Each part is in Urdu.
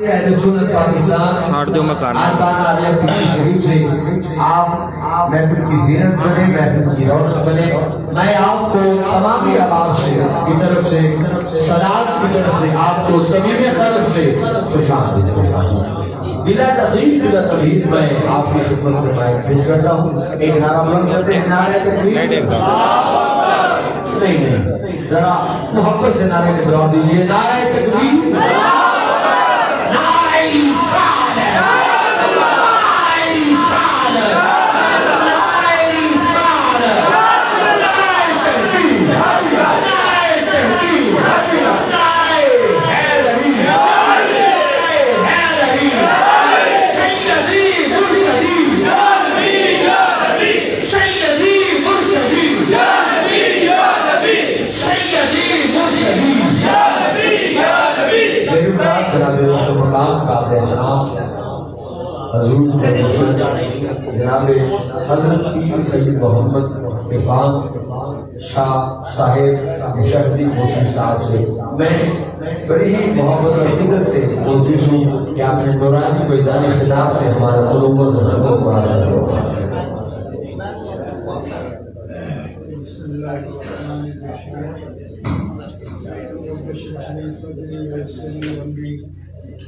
اہل سنت پاکستان چھاڑ دو مکان آستان عالیہ پیر شریف سے آپ محفل کی زینت بنے، محفل کی رونق بنے. میں آپ کو تمام احباب سے کی طرف سے صداقت کی طرف سے آپ کو صمیم قلب سے خوش آمدید کرتا ہوں. بلا تقریر بلا تمہید میں آپ کی خدمت میں مائک پیش کرتا ہوں. ایک نعرہ بلند کرتے ہیں، نعرہ تکبیر. نہیں ذرا محبت سے نعرہ کے جواب دیجیے. نعرہ تکبیر، حضور جناب حضرت پیر سید محمد عرفان شاہ صاحب مشہدی موسیقی صاحب سے میں بڑی ہی محبت اور فکر سے بولتی ہوں کہ آپ نے نورانی میدانی خطاب سے ہمارے قلوب و ذہن کو مارا ہے.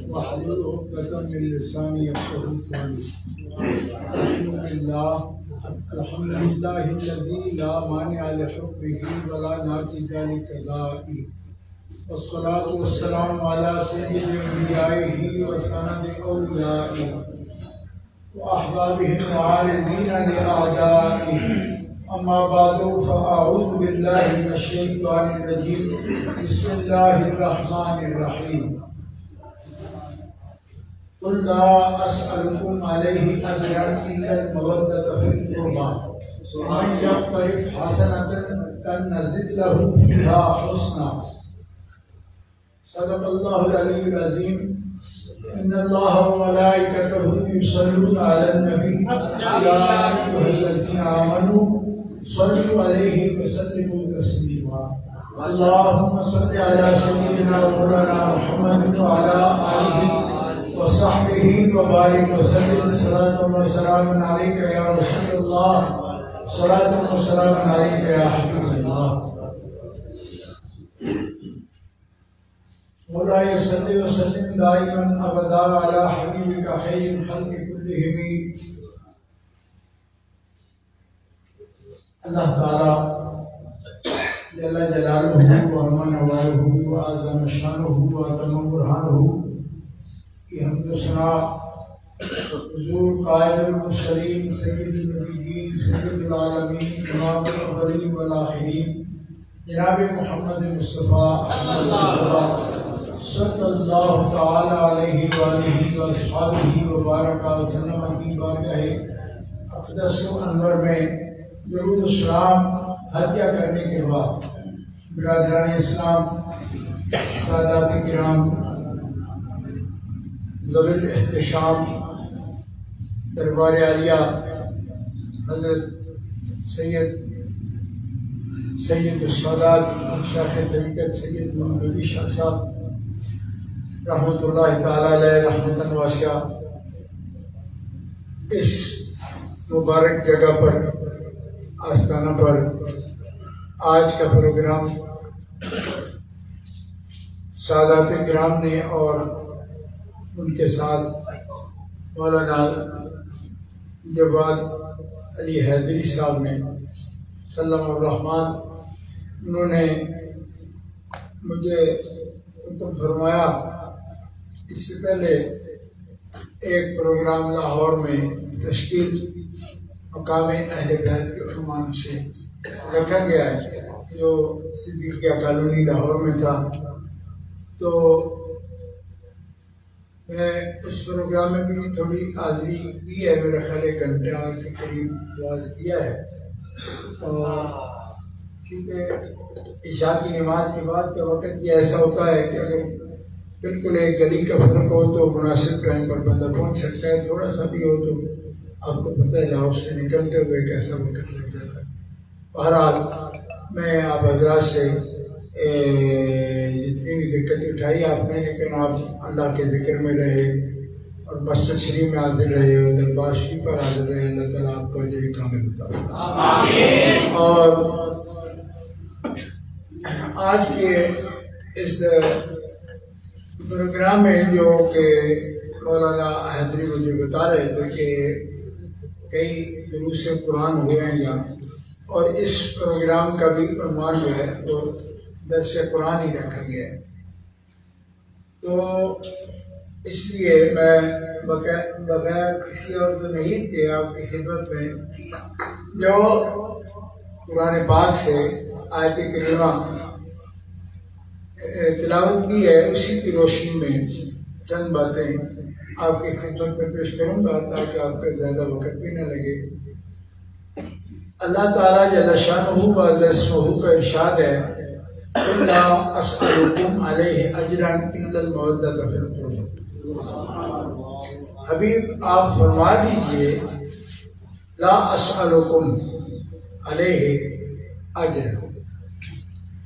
واحلل عقدة من لساني يفقهوا قولي. الحمد لله الذي لا مانع لحكمه ولا ناقض لقضائه، والصلاة والسلام على سيد أنبيائه وسند أوليائه وأحبابه المعارضين لأعدائه. أما بعد فأعوذ بالله من الشيطان الرجيم. بسم الله الرحمن الرحيم. قل لا أسألكم عليه أجرا إلا المودة في القربى، ومن يقترف حسنة نزد له فيها حسنا. صدق الله العلي العظيم. إن الله وملائكته يصلون على النبي يا أيها الذين آمنوا صلوا عليه وسلموا تسليما. اللهم صل على سيدنا مولانا محمد وعلى آله وصحبه وبارك وسلم. صلاة وسلام عليك يا رسول الله، صلاة وسلام عليك يا حبيب الله. مولاي صل وسلم دائما ابدا على حبيبك خير الخلق كلهم. اللہ تعالی جل جلالہ وعظم نوالہ وعظم شانہ وعظم برہانہ کی حمد و ثنا حضور قائد المرسلین سید النبیین سید العالمین امام الاولین والآخرین جناب محمد مصطفیٰ صلی اللہ تعالی علیہ وآلہ واصحابہ وبارک وسلم کی بارگاہ اقدس و انور میں درود و سلام ہدیہ کرنے کے بعد برادران اسلام، سادات کرام، ذوی الاحتشام، دربار عالیہ حضرت سید السادات شیخ طریقت سید محمد شاہ صاحب رحمۃ اللہ تعالی علیہ رحمۃ واسعہ، اس مبارک جگہ پر آستانہ پر آج کا پروگرام سادات کرام نے اور ان کے ساتھ مولانا جواد علی حیدری صاحب نے سلم الرحمن، انہوں نے مجھے فرمایا اس سے پہلے ایک پروگرام لاہور میں تشکیل مقام اہل بیت کے عنوان سے رکھا گیا ہے جو صدیقیہ کالونی لاہور میں تھا. تو میں اس پروگرام میں بھی تھوڑی حاضری کی ہے، میرا خیال 1 گھنٹہ کے قریب واز کیا ہے. اور کیونکہ عشاء کی نماز کے بعد کا وقت یہ ایسا ہوتا ہے کہ اگر بالکل ایک گلی کا فرق ہو تو مناسب ٹائم پر بندہ پہنچ سکتا ہے، تھوڑا سا بھی ہو تو آپ کو پتہ ہے ہاؤس سے نکلتے ہوئے کیسا وقت لگ جاتا ہے. بہرحال میں آپ حضرات سے جتنی بھی دقت اٹھائی آپ نے، لیکن آپ اللہ کے ذکر میں رہے اور مسجد شریف میں حاضر رہے اور دربار شریف پر حاضر رہے. اللہ تعالیٰ آپ کو اجر کامل عطا فرمائے. اور آج کے اس پروگرام میں جو کہ مولانا حیدری مجھے بتا رہے تھے کہ کئی دروس قرآن ہوئے ہیں یہاں، اور اس پروگرام کا بھی عنوان جو ہے وہ درس قرآن ہی رکھا گیا ہے. تو اس لیے میں بغیر کسی اور نہیں کے آپ کی خدمت میں جو قرآن پاک سے آیت کریمہ تلاوت کی ہے اسی کی روشنی میں چند باتیں آپ کی خدمت میں پیش کروں گا تاکہ آپ کا زیادہ وقت بھی نہ لگے. اللہ تعالیٰ جل شانہ و عز اسمہ کا ارشاد ہے لا اسألکم علیہ اجرا الا المودۃ فی القربى. حبیب آپ فرما دیجئے لا اسألکم علیہ اجرا،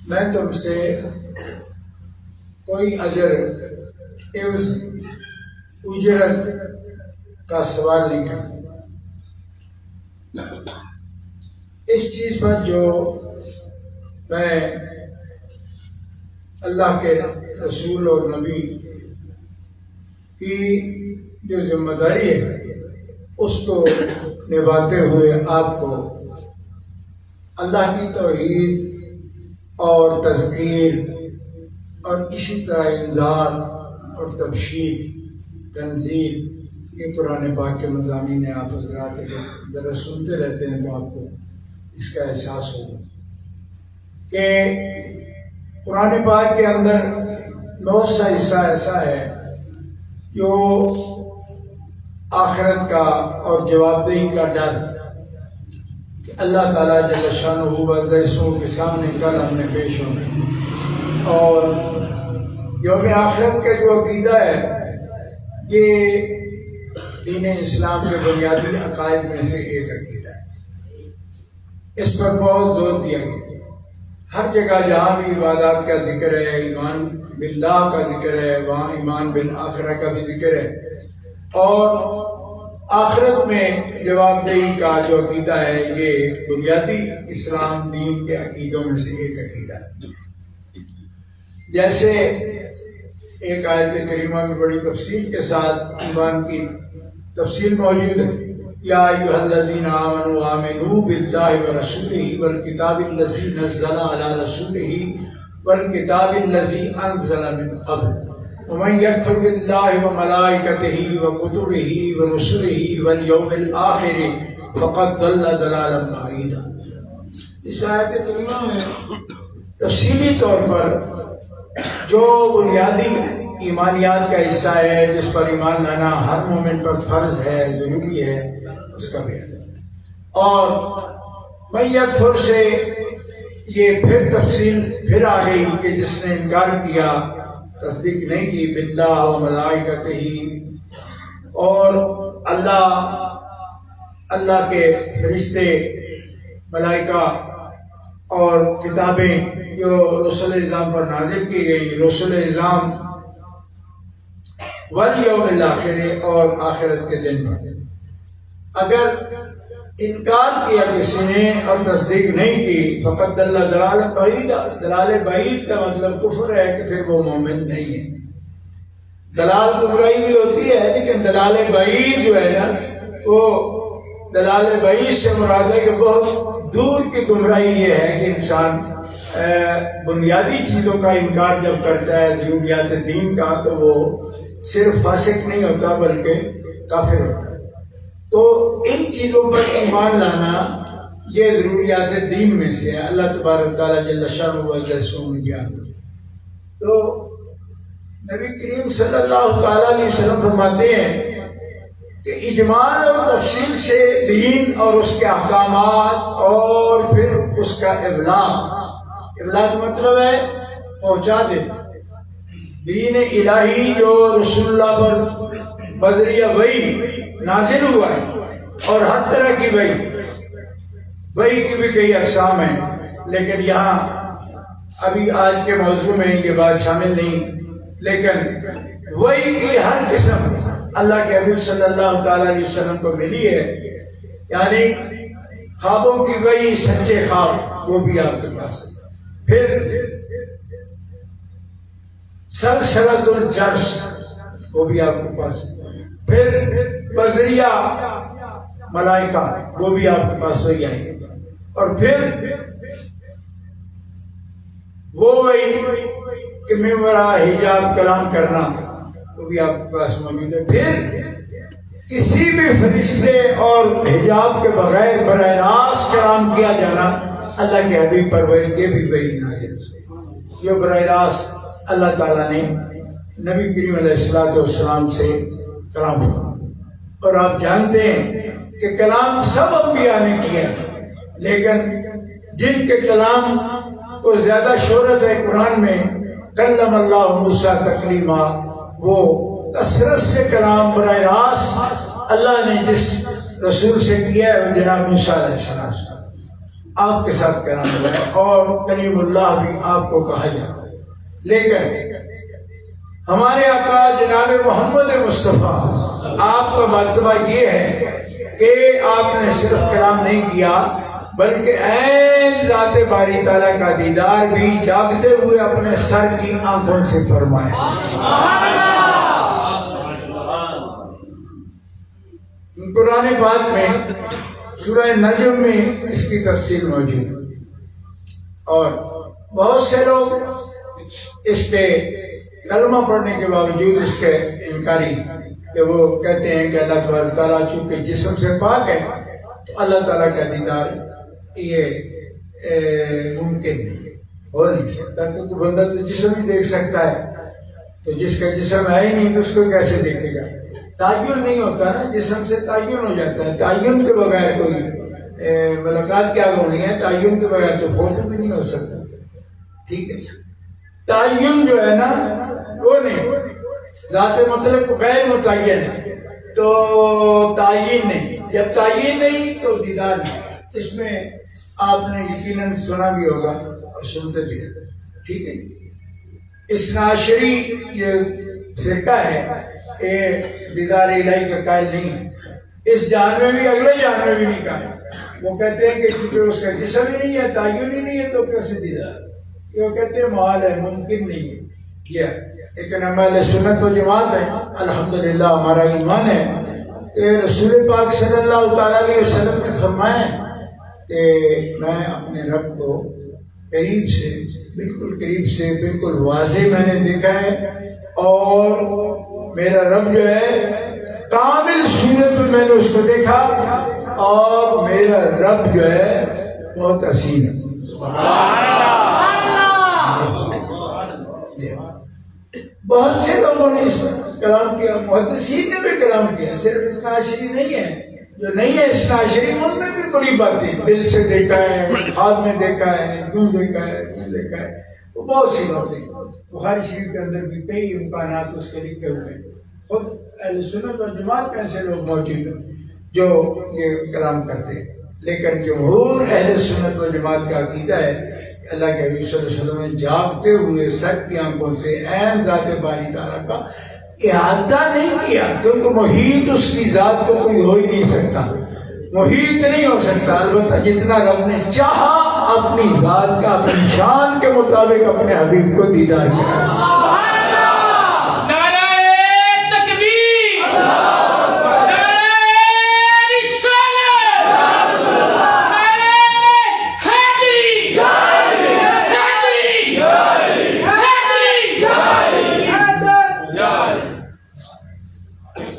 میں تم سے کوئی اجر عوض اجرت کا سوال نہیں کرتا. اس چیز پر جو میں اللہ کے رسول اور نبی کی جو ذمہ داری ہے اس کو نبھاتے ہوئے آپ کو اللہ کی توحید اور تذکیر اور اسی طرح انذار اور تبشیر تنزیل یہ قرآن پاک کے مضامین ہیں. آپ حضرات ذرا سنتے رہتے ہیں تو آپ کو اس کا احساس ہوگا کہ قرآن پاک کے اندر بہت سا حصہ ایسا ہے جو آخرت کا اور جواب دہی کا ڈر کہ اللہ تعالیٰ جل شانہ و عز اسمہ کے سامنے کل ہم نے پیش ہونا. اور یوم آخرت کا جو عقیدہ ہے یہ دین اسلام کے بنیادی عقائد میں سے ایک عقیدہ ہے. اس پر بہت زور دیا گیا. ہر جگہ جہاں بھی عبادات کا ذکر ہے، ایمان باللہ کا ذکر ہے، وہاں ایمان بالآخرہ کا بھی ذکر ہے. اور آخرت میں جواب دہی کا جو عقیدہ ہے یہ بنیادی اسلام دین کے عقیدوں میں سے ایک عقیدہ ہے. جیسے ایک آیت کریمہ میں بڑی تفصیل کے ساتھ ایمان کی تفصیل موجود ہے. یا ایھا الذین آمنوا آمنوا باللہ ورسولہ والکتاب الذی نزل علی رسولہ والکتاب الذی انزل من قبل ومن یکفر باللہ وملائکتہ وکتبہ ورسلہ والیوم الآخر فقد ضل ضلالا بعیدا. اس آیت کریمہ میں تفصیلی طور پر جو بنیادی ایمانیات کا حصہ ہے جس پر ایمان لانا ہر مومن پر فرض ہے، ضروری ہے، اس کا بیان ہے. اور میکفر سے یہ پھر تفصیل پھر آ گئی کہ جس نے انکار کیا، تصدیق نہیں کی باللہ و ملائکتہ اور اللہ کے فرشتے، ملائکہ اور کتابیں جو رسول اعظام پر نازل کی گئی، رسول اعظام والیوم الآخر اور آخرت کے دن پر. اگر انکار کیا کسی نے اور تصدیق نہیں کی فقط ضل ضلالا بعیدا. ضلال بعید کا مطلب کفر ہے کہ پھر وہ مومن نہیں ہے. دلال گمراہی بھی ہوتی ہے لیکن دلال بعید جو ہے نا وہ دلال بعید سے مراد ہے کہ بہت دور کی گمراہی یہ ہے کہ انسان بنیادی چیزوں کا انکار جب کرتا ہے ضروریات دین کا تو وہ صرف فاسق نہیں ہوتا بلکہ کافر ہوتا ہے. تو ان چیزوں پر ایمان لانا یہ ضروریات دین میں سے ہے. اللہ تبارک تعالیٰ جل شانہ و عز اسمہ بیان. تو نبی کریم صلی اللہ تعالیٰ علیہ وسلم فرماتے ہیں کہ اجمال اور تفصیل سے دین اور اس کے احکامات اور پھر اس کا ابلاغ کا مطلب ہے پہنچا دے. دین الہی جو رسول اللہ پر بذریعہ وحی نازل ہوا ہے اور ہر طرح کی وحی کی بھی کئی اقسام ہیں لیکن یہاں ابھی آج کے موضوع میں یہ بات شامل نہیں، لیکن وہی کی ہر قسم اللہ کے حبیب صلی اللہ تعالی علیہ وسلم کو ملی ہے، یعنی خوابوں کی وہی سچے خواب وہ بھی آپ کے پاس ہے۔ پھر سلسلۃ الجرس وہ بھی آپ کے پاس ہے۔ پھر بذریعہ ملائکہ وہ بھی آپ کے پاس وہی آئے گا، اور پھر وہی کہ من وراء حجاب کلام کرنا وہ بھی آپ کے پاس موجود ہے۔ پھر کسی بھی فرشتے اور حجاب کے بغیر براہ راست کلام کیا جانا اللہ کے حبیب پر یہ بھی وحی نازل جو براہ راست اللہ تعالیٰ نے نبی کریم علیہ السلام سے کلام فرمایا۔ اور آپ جانتے ہیں کہ کلام سب انبیاء نے کیا، لیکن جن کے کلام کو زیادہ شہرت ہے قرآن میں، کلم اللہ موسیٰ تکلیما، وہ کثرت سے کلام براہ راست اللہ نے جس رسول سے کیا ہے وہ جناب موسیٰ علیہ السلام آپ کے ساتھ کلام ہوا ہے، اور کلیم اللہ بھی آپ کو کہا جاتا ہے۔ لیکن ہمارے آقا جناب محمد مصطفیٰ آپ کا مرتبہ یہ ہے کہ آپ نے صرف کلام نہیں کیا بلکہ عین ذات باری تعالیٰ کا دیدار بھی جاگتے ہوئے اپنے سر کی آنکھوں سے فرمایا۔ قرآن پاک میں سورہ نجم میں اس کی تفصیل موجود ہے، اور بہت سے لوگ اس کے کلمہ پڑھنے کے باوجود اس کے انکاری کہ وہ کہتے ہیں کہ اللہ تبارک تعالیٰ چونکہ جسم سے پاک ہے تو اللہ تعالیٰ کا دیدار یہ ممکن نہیں ہو نہیں سکتا، کیونکہ بندہ تو جسم ہی دیکھ سکتا ہے، تو جس کا جسم ہے ہی نہیں تو اس کو کیسے دیکھے گا؟ تعین نہیں ہوتا نا، جسم سے تعین ہو جاتا ہے، تعین کے بغیر کوئی ملاقات کیا ہونی ہے، تعین کے بغیر تو فوٹو بھی نہیں ہو سکتا، ٹھیک ہے؟ تعین جو ہے نا وہ نہیں، ذات مطلب غیر متعین ہے تو تعین نہیں، جب تعین نہیں تو دیدار نہیں۔ اس میں آپ نے یقیناً سنا بھی ہوگا اور سنتے بھی ہیں، ٹھیک ہے؟ اثناعشری یہ فرقہ ہے یہ دیدار الہی کا قائل نہیں ہے، اس جان میں بھی اگلے جان میں بھی نہیں قائل۔ وہ کہتے ہیں کہ چونکہ اس کا جسم ہی نہیں ہے، تعین ہی نہیں ہے تو کیسے دیدار؟ وہ کہتے ہیں محال ہے، ممکن نہیں ہے یہ، لیکن ہم اہل سنت و جماعت ہے، الحمدللہ ہمارا ایمان ہے کہ رسول پاک صلی اللہ تعالیٰ علیہ وسلم نے فرمایا ہے کہ میں اپنے رب کو قریب سے، بالکل قریب سے، بالکل واضح میں نے دیکھا ہے، اور میرا رب جو ہے کامل صورت میں نے اس کو دیکھا، اور میرا رب جو ہے بہت حسین ہے۔ بہت سے لوگوں نے اس کلام کیا، محدثین نے بھی کلام کیا، صرف اثناعشری نہیں ہے، جو نہیں ہے اثناعشری ان میں بھی بڑی باتیں، دل سے دیکھا ہے، خواب میں دیکھا ہے، کیوں دیکھا ہے، کیوں دیکھا ہے، وہ بہت سی باتیں۔ بخاری شریف کے اندر بھی کئی امکانات اس کے لکھے ہوئے ہیں، خود اہل سنت و جماعت میں ایسے لوگ موجود ہیں جو یہ کلام کرتے ہیں، لیکن جمہور اہل سنت و جماعت کا عقیدہ ہے اللہ کے حبیب صلی اللہ علیہ وسلم نے جاگتے ہوئے سر کی آنکھوں سے عین ذات باری تعالیٰ کا احاطہ نہیں کیا، کیونکہ محیط اس کی ذات کو کوئی ہو ہی نہیں سکتا، محیط نہیں ہو سکتا، البتہ جتنا رب نے چاہا اپنی ذات کا اپنی شان کے مطابق اپنے حبیب کو دیدار کیا۔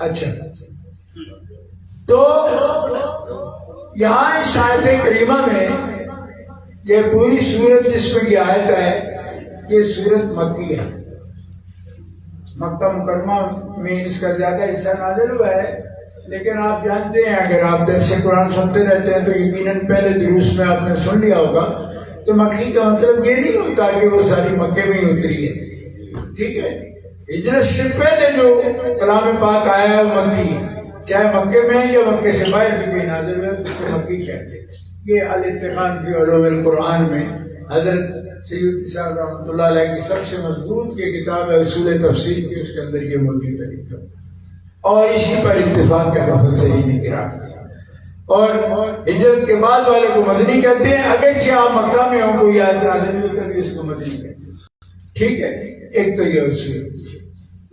اچھا، تو یہاں اس آیت کریمہ میں یہ پوری سورت جس میں یہ آیت ہے یہ سورت مکی ہے، مکہ مکرمہ میں اس کا زیادہ حصہ نازل ہوا ہے، لیکن آپ جانتے ہیں اگر آپ درس قرآن سنتے رہتے ہیں تو یقیناً پہلے دروس میں آپ نے سن لیا ہوگا کہ مکی کا مطلب یہ نہیں ہوتا کہ وہ ساری مکے میں ہی اتری ہے، ٹھیک ہے؟ ہجرت سے پہلے جو کلام پاک آیا ہے وہ مکی ہے، چاہے مکے میں یا مکے سے باہر بھی کوئی نازل ہوئے تو اس کو مکی کہتے ہیں۔ یہ الاتقان فی علوم القرآن میں حضرت سیوطی صاحب رحمۃ اللہ علیہ کی سب سے مضبوط یہ کتاب ہے اصول تفسیر کی، اس کے اندر یہ موجود طریقہ اور اسی پر اتفاق کا بہت صحیح نہیں کرا. اور ہجرت کے بعد والے کو مدنی کہتے ہیں، اگرچہ آپ مکہ میں ہوں کوئی آیت نازل نہیں ہوتا بھی اس کو مدنی کہتے ہیں. ٹھیک ہے، ایک تو یہ اصول.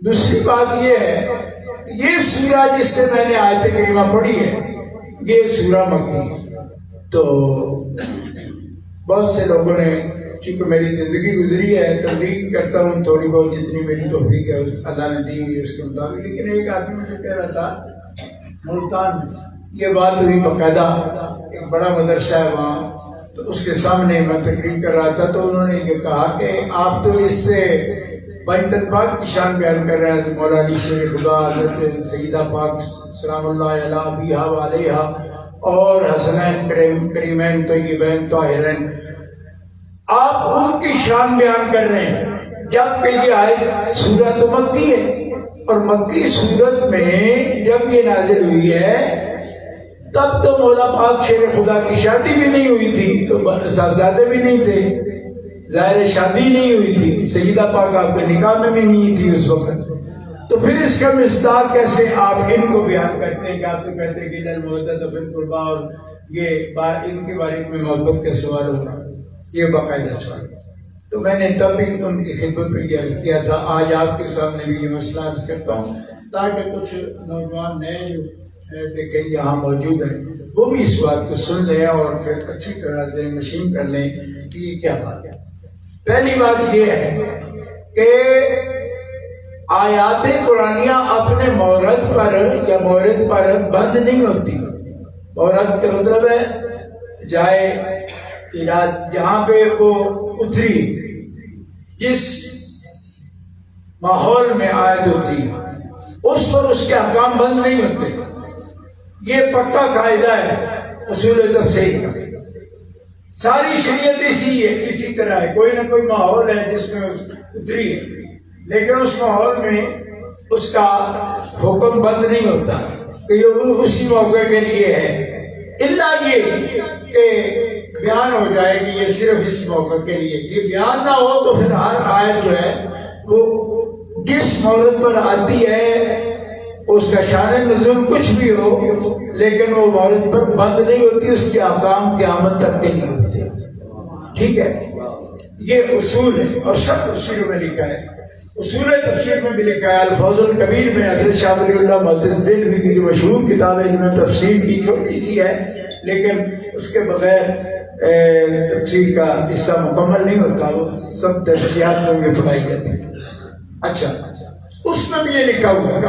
دوسری بات یہ ہے، یہ سورہ جس سے میں نے آیت کریمہ پڑھی ہے یہ سورہ مکی ہے. تو بہت سے لوگوں نے، چونکہ میری زندگی گزری ہے، تبلیغ کرتا ہوں تھوڑی بہت جتنی میری توفیق ہے اللہ نے دی ہوئی اس کے مطابق. لیکن ایک آدمی مجھے کہہ رہا تھا ملتان میں، یہ بات ہوئی باقاعدہ، ایک بڑا مدرسہ ہے وہاں، تو اس کے سامنے میں تقریر کر رہا تھا تو انہوں نے یہ کہا کہ آپ تو اس سے بائتل پاک کی شان بیان کر رہے ہیں، مولا علی شیر خدا، حضرت سیدہ پاک سلام اللہ علیہ ابیہا و علیہا اور حسنین کریمین طیبین طاہرین، آپ ان کی شان بیان کر رہے ہیں جبکہ یہ آیت سورہ تو مکی ہے، اور مکی سورت میں جب یہ نازل ہوئی ہے تب تو مولا پاک شیر خدا کی شادی بھی نہیں ہوئی تھی، تو صاحبزادے بھی نہیں تھے، ظاہر شادی نہیں ہوئی تھی، سیدہ پاک آپ کے نکاح میں بھی نہیں تھی اس وقت. تو پھر اس کا مصداق کیسے آپ ان کو بیان کرتے ہیں کہ آپ تو کہتے ہیں کہ جل محدت بن قربا، اور یہ ان کے بارے میں محبت کا سوال ہوگا، یہ باقاعدہ سوال. تو میں نے تب بھی ان کی خدمت میں یہ عرض کیا تھا، آج آپ کے سامنے بھی یہ مسئلہ عرض کرتا ہوں تاکہ کچھ نوجوان نئے جو دیکھیں یہاں موجود ہیں وہ بھی اس بات کو سن لیں اور پھر اچھی طرح سے نشین کر لیں کہ یہ کیا بات ہے. پہلی بات یہ ہے کہ آیات قرآنیہ اپنے مورد پر یا مورد پر بند نہیں ہوتی. مورد کا مطلب ہے جائے جہاں پہ وہ اتری، جس ماحول میں آیت اتری اس پر اس کے احکام بند نہیں ہوتے. یہ پکا قاعدہ ہے اصول تفسیر کا. ساری شریعت اسی طرح ہے، کوئی نہ کوئی ماحول ہے جس میں اتری ہے، لیکن اس ماحول میں اس کا حکم بند نہیں ہوتا کہ یہ اسی موقع کے لیے ہے، الا یہ کہ بیان ہو جائے کہ یہ صرف اس موقع کے لیے. یہ بیان نہ ہو تو پھر ہر آیت جو ہے وہ جس مورد پر آتی ہے اس کا شان نزول کچھ بھی ہو لیکن وہ مورد پر بند نہیں ہوتی، اس کے احکام قیامت تک کے نہیں ہوتے. ٹھیک ہے، یہ اصول ہے اور سب تفسیر میں لکھا ہے. اصول تفسیر میں بھی لکھا ہے، الفاظ الکبیر میں حضرت شاہ ولی اللہ محدث دہلوی کی جو مشہور کتاب ہے جن میں تفسیر کی چھوٹی سی ہے لیکن اس کے بغیر تفسیر کا حصہ مکمل نہیں ہوتا، وہ سب درسیات میں بھی پڑھائی جاتی ہے. اچھا، اس میں بھی یہ لکھا ہوا ہے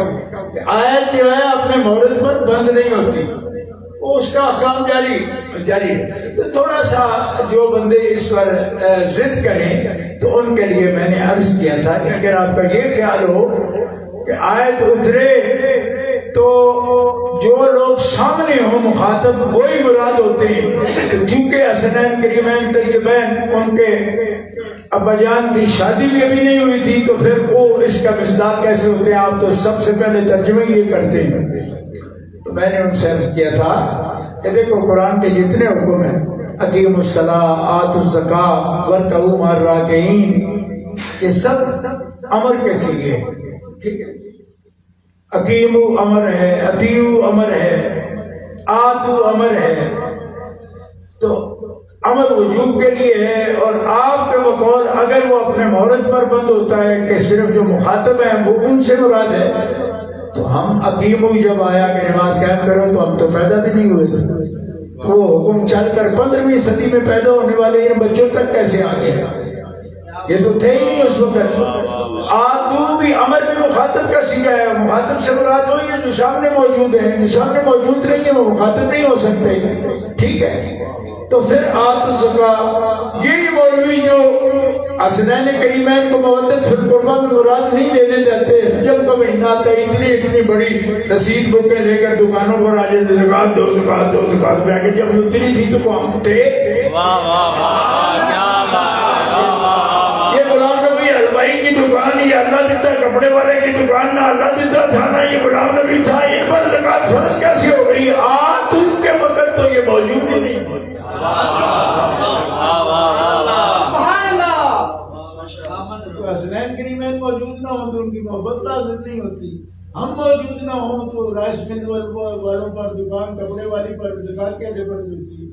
کہ آیت جو ہے اپنے مورد پر بند نہیں ہوتی، وہ اس کا احکام جاری ہے. تو تھوڑا سا جو بندے اس پر ضد کریں تو ان کے لیے میں نے عرض کیا تھا کہ اگر آپ کا یہ خیال ہو کہ آیت اترے تو جو لوگ سامنے ہوں مخاطب وہی مراد ہوتے ہیں، چونکہ حسنین کریمین طیبین ان کے ابا جان کی شادی بھی ابھی نہیں ہوئی تھی تو پھر وہ اس کا مصداق کیسے ہوتے ہیں؟ آپ تو سب سے پہلے ترجمہ یہ کرتے ہیں. تو میں نے ان سے عرض کیا تھا کہ دیکھو قرآن کے جتنے حکم ہیں، اقیموا الصلاۃ، آتوا الزکاۃ، وارکعوا مع الراکعین، یہ سب امر کے صیغے ہیں. ٹھیک ہے، اقیموا امر ہے، اطیعوا امر ہے، آتوا امر ہے، تو امر وجوب کے لیے ہے. اور آپ کے بقول اگر وہ اپنے مورد پر بند ہوتا ہے کہ صرف جو مخاطب ہیں وہ ان سے مراد ہے، تو ہم اقیمو جب آیا کہ نماز قائم کرو تو ہم تو پیدا بھی نہیں ہوئے تھے. وہ حکم چل کر 15ویں صدی میں پیدا ہونے والے ان بچوں تک کیسے آ گئے؟ یہ تو تھے ہی نہیں اس وقت. آتو بھی امر بھی مخاطب کا صیغہ ہے، مخاطب سے مراد وہی ہے جو سامنے موجود ہیں، جو سامنے موجود نہیں ہے وہ مخاطب نہیں ہو سکتے. ٹھیک ہے، تو پھر آت الزکاۃ، یہی مولوی جو حسنین کریمین کو مودت فی القربہ میں مراد نہیں دینے دیتے، جب کا مہینہ آتا ہے اتنی بڑی رسید بکیں لے کر دکانوں پر آ جاتے، زکات دو زکات دو زکات میں آ کے جب اتنی تھی تو ہم تھے. یہ غلام نبی حلوائی کی دکان، یہ اللہ دیتا کپڑے والے کی دکان، نہ اللہ دیتا تھا نہ یہ غلام نبی تھا، ان پر زکات فرض کیسے ہو گئی؟ آت ان کے وقت تو یہ موجود ہی نہیں. ہم موجود نہ ہوں تو رائس مل والوں پر دکان کپڑے والی پر دکان کیسے فرض ہوتی ہے؟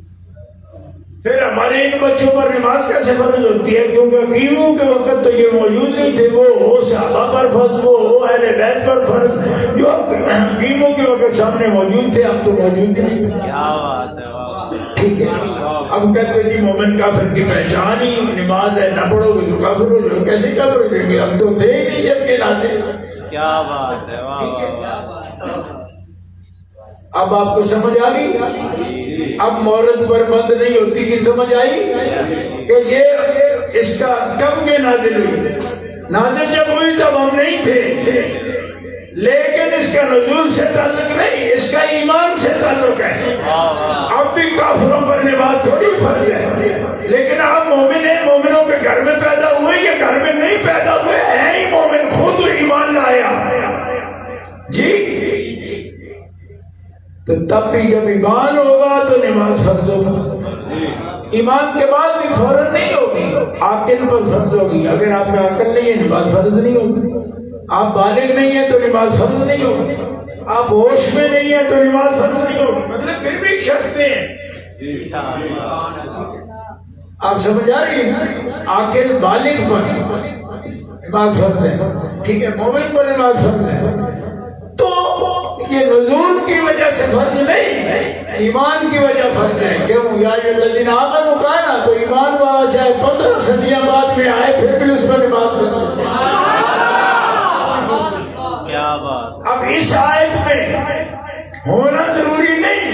پھر ہمارے ان بچوں پر نماز کیسے فرض ہوتی ہے؟ کیونکہ حکیموں کے وقت تو یہ موجود نہیں تھے، وہ ہو صحابہ پر فرض، وہ ہو اہل بیت پر فرض، جو حکیموں کے وقت سامنے موجود تھے اب تو موجود نہیں تھے۔ کیا بات ہے، ٹھیک ہے، اب کہتے ہیں جی مومن کافر کی پہچان ہی نماز ہے، نہ پڑھو گے تو کافر ہو جاؤ۔ کیسے کافر ہو جائیں گے؟ ہم تو تھے ہی نہیں جب کے نازل۔ کیا بات ہے، واہ واہ۔ اب آپ کو سمجھ آ گئی؟ اب مورد پر بند نہیں ہوتی کی سمجھ آئی کہ یہ اس کا کب یہ نازل ہوئی؟ نازل جب ہوئی تب ہم نہیں تھے، لیکن اس کا نزول سے تعلق نہیں، اس کا ایمان سے تعلق ہے۔ اب بھی کافروں پر نماز تھوڑی فرض ہے، لیکن آپ مومن ہیں، مومنوں کے گھر میں پیدا ہوئے یا گھر میں نہیں پیدا ہوئے ہیں ہی مومن، خود ایمان لایا جی۔ تو تب بھی جب ایمان ہوگا تو نماز فرض ہوگا، ایمان کے بعد بھی فوراً نہیں ہوگی، عاقل پر فرض ہوگی۔ اگر آپ میں عقل نہیں ہے نماز فرض نہیں ہوگی، آپ بالغ نہیں ہیں تو نماز فرض نہیں ہوگی، آپ ہوش میں نہیں ہیں تو نماز فرض نہیں ہوگی، مطلب پھر بھی شرطیں ہیں۔ آپ سمجھ آ رہی ہیں؟ عاقل بالغ پر نماز فرض ہے، ٹھیک ہے، مومن پر نماز فرض ہے۔ تو یہ نزول کی وجہ سے فرض نہیں، ایمان کی وجہ فرض ہے۔ کیوں؟ یا الذین آمنوا کہا نا، تو ایمان والا چاہے 15 صدیاں بعد میں آئے پھر بھی اس پر نماز فرض ہے۔ کیا بات۔ اب اس آیت میں ہونا ضروری نہیں،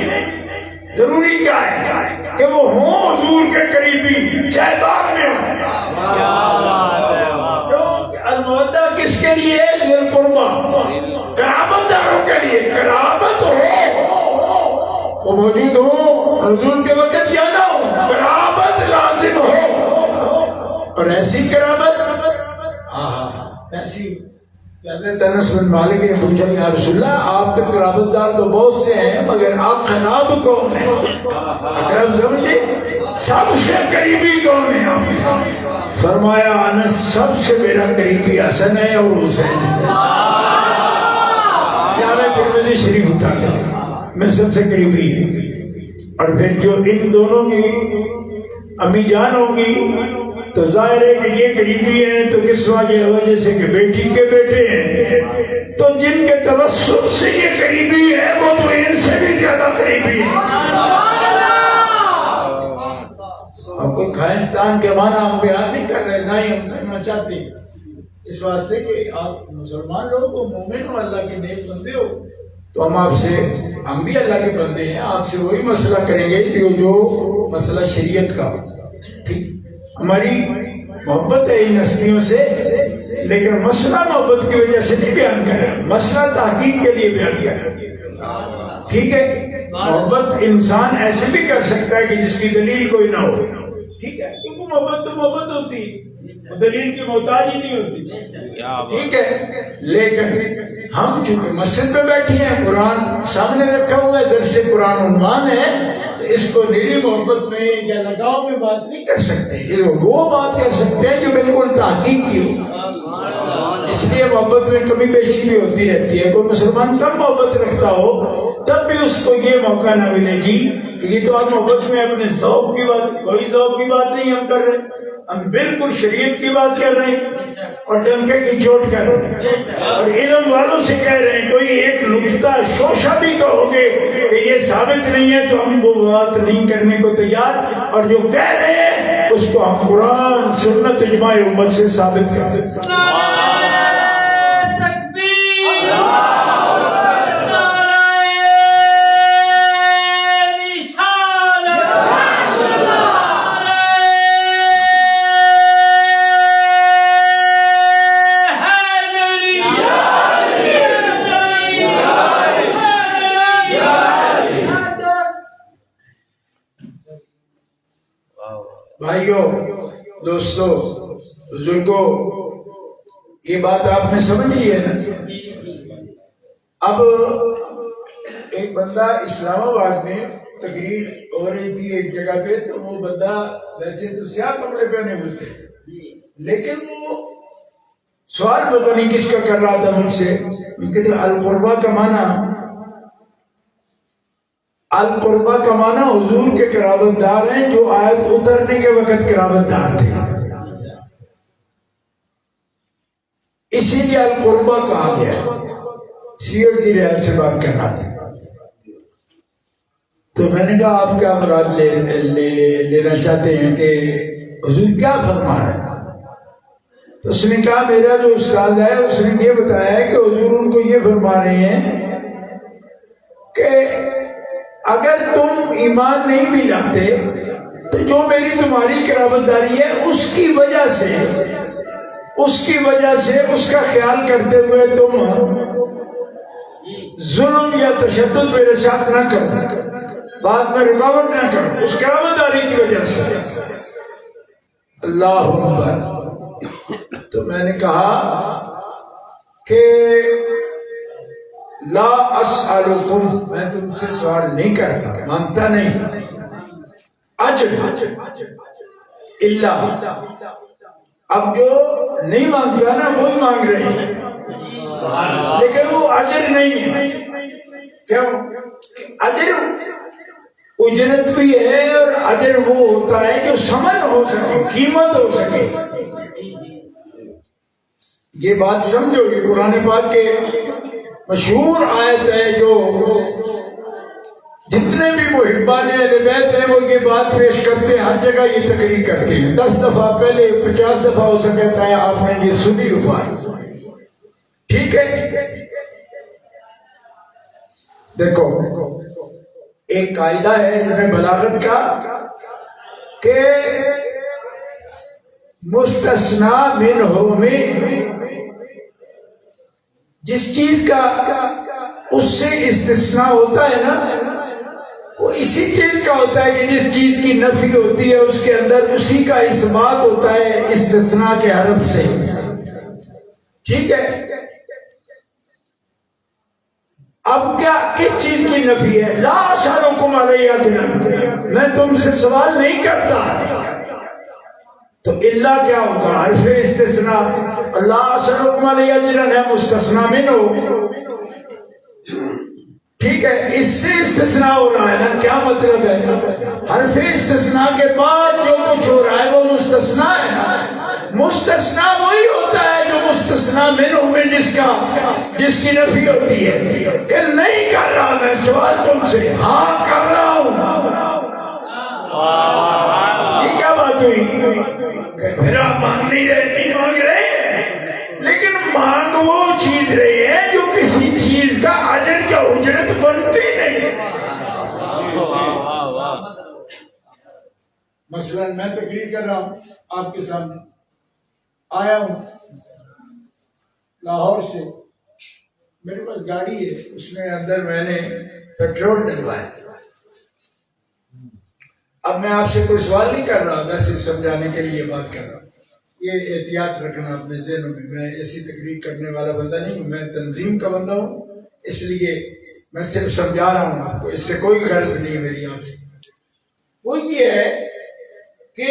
ضروری کیا ہے کہ وہ ہوں حضور کے قریبی، چاہے بعد میں ہوں۔ کیا بات ہے، واہ۔ کیوں؟ المودہ کس کے لیے؟ ذی القربہ، قرابت داروں کے لیے۔ قرابت ہو وہ موجود ہو حضور کے وقت یا نہ ہو، قرابت لازم ہو۔ اور ایسی قرابت ایسی انس بن مالک نے پوچھا یا رسول اللہ آپ کے قرابت دار تو بہت سے ہیں مگر آپ خناب کون ہیں؟ اقرب سمجھے سب سے قریبی کون ہے آپ؟ فرمایا انس سب سے میرا قریبی حسن ہے اور حسین ہے۔ جامع ترمذی شریف اٹھا کر میں سب سے قریبی ہوں، اور پھر جو ان دونوں کی امی جان ہوگی تو ظاہر ہے کہ یہ قریبی ہیں تو کس وجہ سے کہ بیٹی کے بیٹے ہیں، تو جن کے توسط سے یہ قریبی ہے وہ تو ان سے بھی زیادہ قریبی ہے۔ ہم کوئی خواہشان کے معنی ہم بیان نہیں کر رہے، نہ ہی ہم کرنا چاہتے ہیں، اس واسطے کہ آپ مسلمان لوگ ہو، مومن ہو، اللہ کے نیک بندے ہو، تو ہم بھی اللہ کے بندے ہیں، آپ سے وہی مسئلہ کریں گے جو مسئلہ شریعت کا ہو۔ ٹھیک، ہماری محبت ہے ان ہستیوں سے، لیکن مسئلہ محبت کی وجہ سے نہیں بیان کرا، مسئلہ تحقیق کے لیے بیان کیا۔ ٹھیک ہے، محبت انسان ایسے بھی کر سکتا ہے کہ جس کی دلیل کوئی نہ ہو، ٹھیک ہے، کیونکہ محبت تو محبت ہوتی ہے، دلیل کی محتاج ہی نہیں ہوتی، ٹھیک ہے۔ لیکن ہم چونکہ مسجد میں بیٹھے ہیں، قرآن سامنے رکھا ہوا ہے، درس قرآن عنوان ہے، تو اس کو نیری محبت میں یا لگاؤ میں بات نہیں کر سکتے، یہ وہ بات کر سکتے ہیں جو بالکل تحقیق کی ہو۔ اس لیے محبت میں کمی بیشی بھی ہوتی رہتی ہے، کوئی مسلمان کم محبت رکھتا ہو تب بھی اس کو یہ موقع نہ ملے گی کہ یہ تو آپ محبت میں اپنے ذوق کی بات، کوئی ذوق کی بات نہیں ہم کر رہے، ہم بالکل شریعت کی بات کر رہے ہیں اور ڈنکے کی چوٹ کر رہے ہیں، اور علم والوں سے کہہ رہے ہیں، کوئی ایک نقطہ شوشہ بھی کہو گے کہ یہ ثابت نہیں ہے تو ہم وہ بات نہیں کرنے کو تیار، اور جو کہہ رہے ہیں اس کو ہم قرآن سنت اجماع امت سے ثابت کر دیتے ہیں۔ بھائیو، دوستو، بزرگو، یہ بات آپ نے سمجھ لی ہے نا؟ اب ایک بندہ اسلام آباد میں تقریر ہو رہی تھی ایک جگہ پہ، تو وہ بندہ ویسے تو سیاہ کپڑے پہنے ہوئے تھے، لیکن وہ سوال پتہ نہیں کس کا کر رہا تھا مجھ سے، کہتے القربہ کا معنی حضور کے قرابت دار ہیں جو آیت اترنے کے وقت قرابت دار تھے، اسی لیے القربہ کہا گیا ہے۔ سیرت کی رعایت سے بات کرنا تھا، تو میں نے کہا آپ کیا مراد لینا چاہتے ہیں کہ حضور کیا فرما رہے ہیں؟ تو اس نے کہا میرا جو استاد ہے اس نے یہ بتایا ہے کہ حضور ان کو یہ فرما رہے ہیں کہ اگر تم ایمان نہیں بھی لاتے تو جو میری تمہاری قرابت داری ہے اس کی وجہ سے اس کا خیال کرتے ہوئے تم ظلم یا تشدد میرے ساتھ نہ کرو، بعد میں رکاوٹ نہ کرو، اس قرابت داری کی وجہ سے۔ اللہ اکبر۔ تو میں نے کہا کہ لا اسألکم، میں تم سے سوال نہیں کرتا، مانگتا نہیں، اجر الا، اب جو نہیں مانگتا نا وہی مانگ رہے ہیں، لیکن وہ اجر نہیں ہے۔ کیوں؟ اجر اجرت بھی ہے، اور اجر وہ ہوتا ہے جو ثمن ہو سکے، قیمت ہو سکے۔ یہ بات سمجھو، یہ قرآن پاک کے مشہور آیت ہے جو جتنے بھی محبان اہل بیت ہیں وہ یہ بات پیش کرتے ہیں، ہر جگہ یہ تقریر کرتے ہیں، 10 دفعہ پہلے 50 دفعہ ہو سکتا ہے آپ نے یہ سنی ہو بات، ٹھیک ہے؟ دیکھو ایک قاعدہ ہے علم بلاغت کا کہ مستثنی منہ میں جس چیز کا اس سے استثناء ہوتا ہے نا، وہ اسی چیز کا ہوتا ہے کہ جس چیز کی نفی ہوتی ہے اس کے اندر اسی کا اثبات ہوتا ہے استثناء کے حرف سے، ٹھیک ہے؟ اب کیا کس چیز کی نفی ہے؟ لا اسألکم علیہ اجرا، میں تم سے سوال نہیں کرتا، تو اللہ کیا ہوگا؟ حرف استثناء، لا اسألکم علیہ اجرا ہے مستثنی منہ، ٹھیک ہے؟ اس سے استثناء ہو رہا ہے نا، کیا مطلب ہے؟ حرف استثناء کے بعد جو کچھ ہو رہا ہے وہ مستثنیٰ ہے نا، مستثنیٰ وہی ہوتا ہے جو مستثنیٰ منہ میں جس کی نفی ہوتی ہے کہ نہیں کر رہا میں سوال تم سے، ہاں کر رہا ہوں۔ یہ کیا بات ہوئی کہ پھر آپ مانگ نہیں رہے، نہیں مانگ رہے ہیں، لیکن مانگ وہ چیز رہی ہے جو کسی چیز کا اجر یا اجرت بنتی نہیں۔ مثلا میں تقریر کر رہا ہوں آپ کے سامنے، آیا ہوں لاہور سے، میرے پاس گاڑی ہے، اس میں اندر میں نے پیٹرول ڈلوایا۔ اب میں آپ سے کوئی سوال نہیں کر رہا، میں صرف سمجھانے کے لیے بات کر رہا ہوں۔ یہ احتیاط رکھنا اپنے ذہنوں میں، میں ایسی تقریر کرنے والا بندہ نہیں ہوں، میں تنظیم کا بندہ ہوں، اس لیے میں صرف سمجھا رہا ہوں آپ کو، اس سے کوئی غرض نہیں میری آپ سے۔ وہ یہ ہے کہ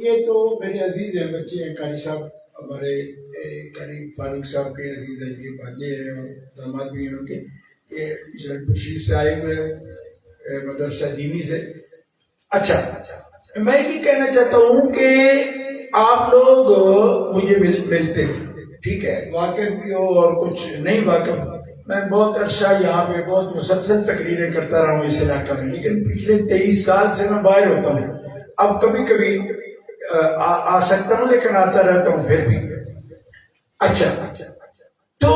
یہ تو میرے عزیز ہیں، بچے ہیں، قاری صاحب ہمارے، قاری فاروق صاحب کے عزیز ہیں، یہ بھانجے ہیں اور داماد بھی ہیں ان کے، یہ شریف سے آئے ہوئے مدرسہ دینی سے۔ اچھا میں یہ کہنا چاہتا ہوں کہ آپ لوگ مجھے ملتے ہو، ٹھیک ہے، واقف بھی ہو اور کچھ نہیں واقف، میں بہت عرصہ یہاں پہ بہت مسلسل تقریریں کرتا رہا ہوں اس علاقہ میں، لیکن پچھلے 23 سال سے میں باہر ہوتا ہوں، اب کبھی کبھی آ سکتا ہوں لیکن آتا رہتا ہوں پھر بھی۔ اچھا تو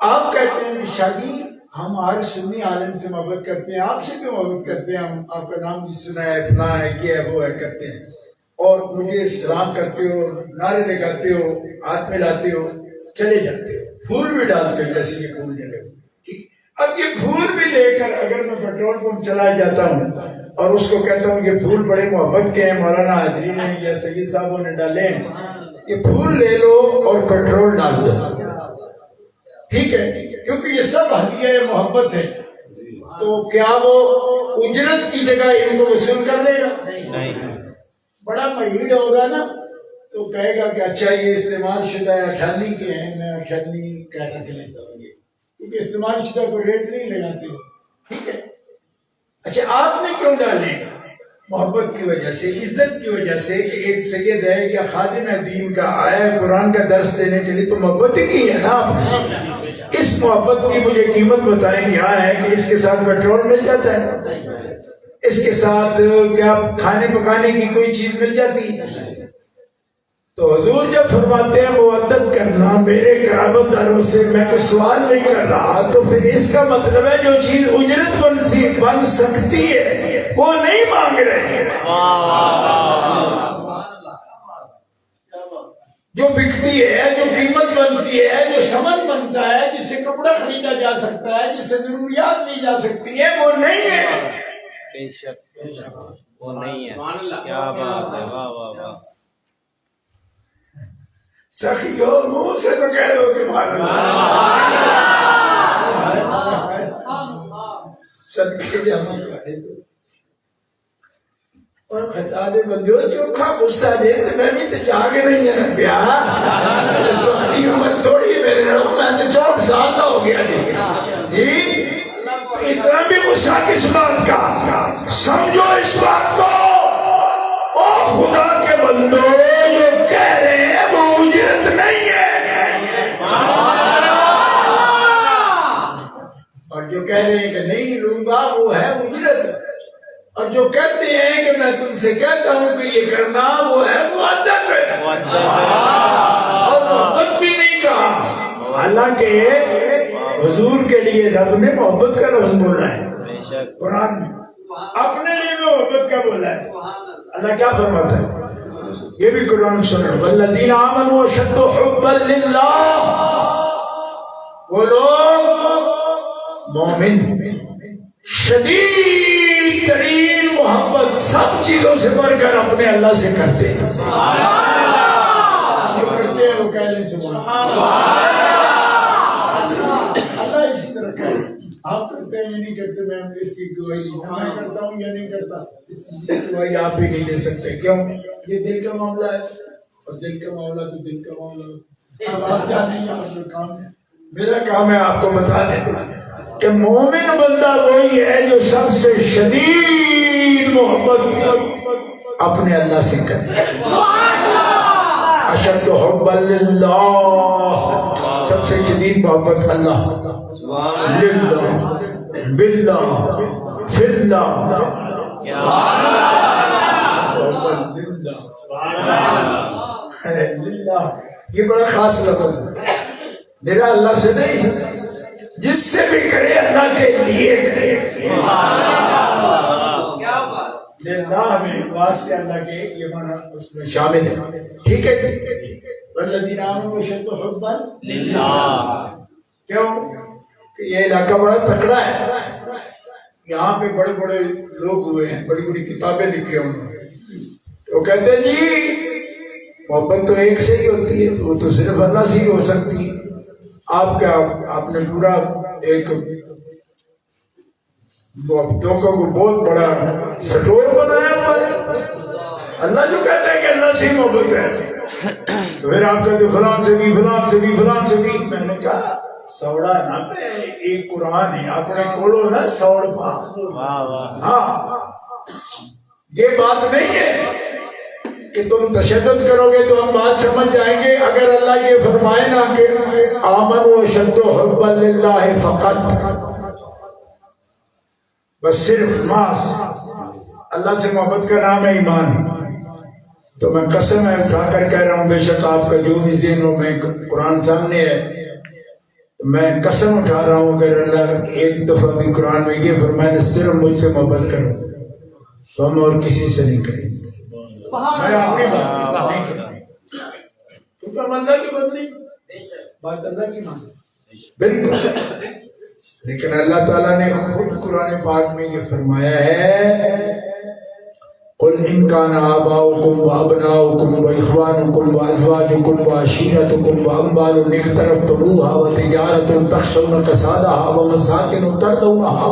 آپ کہتے ہیں کہ شادی ہم ہر سنی عالم سے محبت کرتے ہیں، آپ سے کیوں محبت کرتے ہیں؟ ہم آپ کا نام بھی سنا ہے، فلاں ہے، یہ ہے، وہ ہے، کرتے ہیں، اور مجھے سلام کرتے ہو، نعرے لگاتے ہو، ہاتھ ملاتے ہو، چلے جاتے ہو، پھول بھی ڈالتے ہو جیسے یہ پھول ڈلے، ٹھیک۔ اب یہ پھول بھی لے کر اگر میں پیٹرول پمپ چلا جاتا ہوں اور اس کو کہتا ہوں یہ پھول بڑے محبت کے ہیں، مولانا حاضری نے یا سید صاحبوں نے ڈالے ہیں، یہ پھول لے لو اور پیٹرول ڈال دو، ٹھیک ہے، کیونکہ یہ سب ہدیہ محبت ہے، تو کیا وہ اجرت کی جگہ ان کو وصول کر لے گا؟ نہیں۔ بڑا مہیڑ ہوگا نا تو کہے گا کہ اچھا یہ استعمال شدہ اٹھانی کے ہیں، میں اٹھانی کہنا کے لیتا ہوں یہ، کیونکہ استعمال شدہ کو ریٹ نہیں لگاتے، ٹھیک ہے۔ اچھا آپ نے کیوں ڈالے؟ محبت کی وجہ سے، عزت کی وجہ سے، کہ ایک سید ہے یا خادم دین کا آیا ہے قرآن کا درس دینے کے لیے، تو محبت ہی کی ہے نا آپ نے۔ اس محبت کی مجھے قیمت بتائیں کیا ہے؟ کہ اس کے ساتھ پیٹرول مل جاتا ہے، اس کے ساتھ کیا کھانے پکانے کی کوئی چیز مل جاتی ہے؟ تو حضور جب فرماتے ہیں مودت کرنا میرے قرابت داروں سے، میں کوئی سوال نہیں کر رہا، تو پھر اس کا مطلب ہے جو چیز اجرت بن سکتی ہے وہ نہیں مانگ رہے ہیں، جو بکتی ہے، جو قیمت بنتی ہے، جو ثمن بنتا ہے، جس سے کپڑا خریدا جا سکتا ہے، جس سے ضروریات لی جا سکتی ہے، وہ نہیں ہے۔ بے شک وہ نہیں ہے۔ کیا بات ہے، واہ واہ واہ۔ سخیو منہ سے تو کہہ دو سبحان اللہ، سب کے جمع کرے تو اور خطا دے بندو چوکھا غصہ دے تو میں بھی تو جاگ نہیں ہے پیا، تمہاری عمر تھوڑی ہے میرے نام، میں تو 4 سال کا ہو گیا جی۔ اتنا بھی غصہ کس بات کا؟ سمجھو اس بات کو، او خدا کے بندو جو کہہ رہے ہیں وہ اجرت نہیں ہے، اور جو کہہ رہے ہیں کہ نہیں لوں گا وہ ہے اجرت، اور جو کہتے ہیں کہ میں تم سے کہتا ہوں کہ یہ کرنا وہ ہے مودت، اور محبت بھی نہیں کہا، حالانکہ حضور کے لیے رب نے محبت کا لفظ بولا ہے قرآن میں، اپنے لیے بھی محبت کا بولا ہے۔ اللہ کیا فرماتا ہے؟ یہ بھی قرآن سنو، والذین آمنوا اشد حبا للہ، وہ لوگ مومن شدید ترین محبت سب چیزوں سے بڑھ کر اپنے اللہ سے کرتے ہیں، جو کرتے ہیں وہ کہہ لیں سبحان اللہ۔ اسی طرح کہ آپ کرتے ہیں یا نہیں کرتے، میں اس کی گواہی میں کرتا ہوں یا نہیں کرتا، اس کی گواہی آپ بھی نہیں دے سکتے، کیوں؟ یہ دل کا معاملہ ہے، اور دل کا معاملہ تو دل کا معاملہ، اب آپ کیا نہیں، آپ کا کام ہے، میرا کام ہے آپ کو بتا دیں کہ مومن بندہ وہی ہے جو سب سے شدید محبت اپنے اللہ سے کرتا ہے، اشد حبا للہ، سب سے شدید محبت اللہ، للہ، باللہ، فی اللہ، للہ، یہ بڑا خاص لفظ ہے، میرا اللہ سے نہیں، جس سے بھی کرے اللہ کے لیے کرے، للہ میں واسطے اللہ کے، یہ معنی اس میں شامل ہے، ٹھیک ہے۔ والذین آمنوا اشد حبا للہ، کیوں کہ یہ علاقہ بڑا تکڑا ہے، یہاں پہ بڑے بڑے لوگ ہوئے ہیں، بڑی بڑی کتابیں لکھی ہیں انہوں نے، تو کہتے ہیں جی محبت تو ایک سے ہی ہوتی ہے، تو وہ تو صرف اللہ سے ہی ہو سکتی ہے۔ آپ کیا آپ نے پورا ایک محبتوں کا کوئی بہت بڑا سٹور بنایا ہوا ہے، اللہ جو کہتا ہے کہ اللہ سے ہی محبت ہے، تو پھر آپ کہتے فلان سے بھی، فلان سے بھی، فلان سے بھی، میں نے کہا سوڑا نہ پہ ایک قرآن ہے، اپنے کولو نہ سوڑ پا، ہاں یہ بات نہیں ہے کہ تم تشدد کرو گے تو ہم بات سمجھ جائیں گے۔ اگر اللہ یہ فرمائے نا کہ آمنوا اشد حبا للہ فقط، بس صرف ماس اللہ سے محبت کا نام ہے ایمان، تو میں قسم ہے اٹھا کر کہہ رہا ہوں، بے شک آپ کا جو بھی ذہنوں میں قرآن سامنے ہے، میں قسم اٹھا رہا ہوں اگر اللہ ایک دفعہ بھی قرآن میں یہ فرمائے صرف مجھ سے محبت کرو تو ہم اور کسی سے نہیں کریں گے، میں اپنی بات نہیں کروں، کیونکہ ہم اللہ کی بات نہیں، بات اللہ کی مان، بالکل۔ لیکن اللہ تعالیٰ نے خود قرآن پاک میں یہ فرمایا ہے، قل ان كان آباؤكم وابناؤكم واخوانكم وازواجكم وعشيرتكم واموال اقترفتموها وتجارة تخشون كسادها ومساكن ترضونها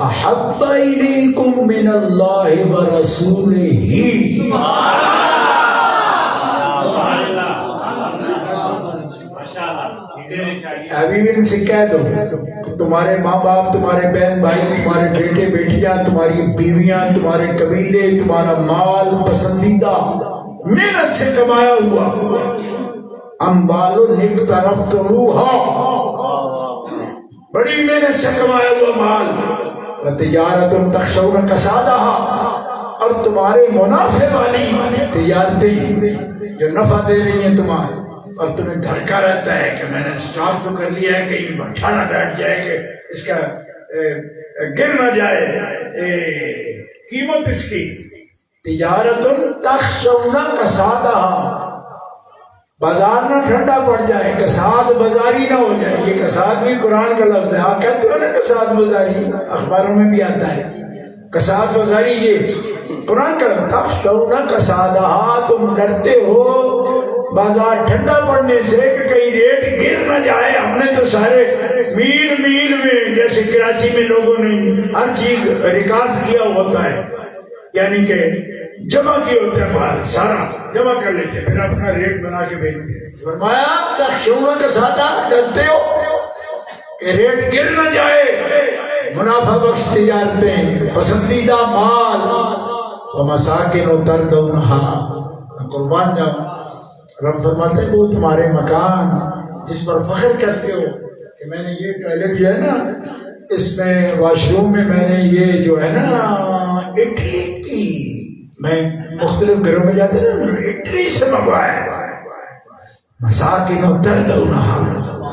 احب اليكم من الله ورسوله، ابھی بھی ان سے کہہ دو کہ تمہارے ماں باپ، تمہارے بہن بھائی، تمہارے بیٹے بیٹیاں، تمہاری بیویاں، تمہارے قبیلے، تمہارا مال پسندیدہ محنت سے کمایا ہوا اموال اقترفتموہا، بڑی محنت سے کمایا ہوا مال، وتجارت تخشون کسادہا، اور تمہارے منافع والی تجارتیں جو نفع دے رہی ہیں تمہارے، اور تمہیں دھڑکا رہتا ہے کہ میں نے سٹاک تو کر لیا ہے، کہیں بٹھا نہ بیٹھ جائے کہ اس کا گر نہ جائے قیمت اس کی، تجارت تخشون کسادہا، بازار نہ ٹھنڈا پڑ جائے، کساد بازاری نہ ہو جائے۔ یہ کساد بھی قرآن کا لفظ ہے، آپ کہتے ہو نا کساد بازاری، اخباروں میں بھی آتا ہے کساد بازاری، یہ قرآن کا لفظ۔ تخشون کسادہا، تم ڈرتے ہو بازار ٹھنڈا پڑنے سے کہ کہیں ریٹ گر نہ جائے۔ ہم نے تو سارے میل میل میں، جیسے کراچی میں لوگوں نے ہر چیز ریکارڈ کیا ہوتا ہے، یعنی کہ جمع کیے ہوتے ہیں، مال سارا جمع کر لیتے، پھر اپنا ریٹ بنا کے بھیجتے۔ فرمایا تخشون کسادہا، ڈرتے ہو کہ ریٹ گر نہ جائے، منافع بخش تجارتیں، پسندیدہ مال، ومساکن ترضونہا، قربان جاؤ۔ رب فرماتے ہیں وہ تمہارے مکان جس پر فخر کرتے ہو کہ میں نے یہ ٹوائلٹ جو ہے نا، اس میں واش روم میں نے یہ جو ہے نا اٹلی کی، میں مختلف گھروں میں جاتے نا اٹلی سے منگوایا، مساکن ترضونہا،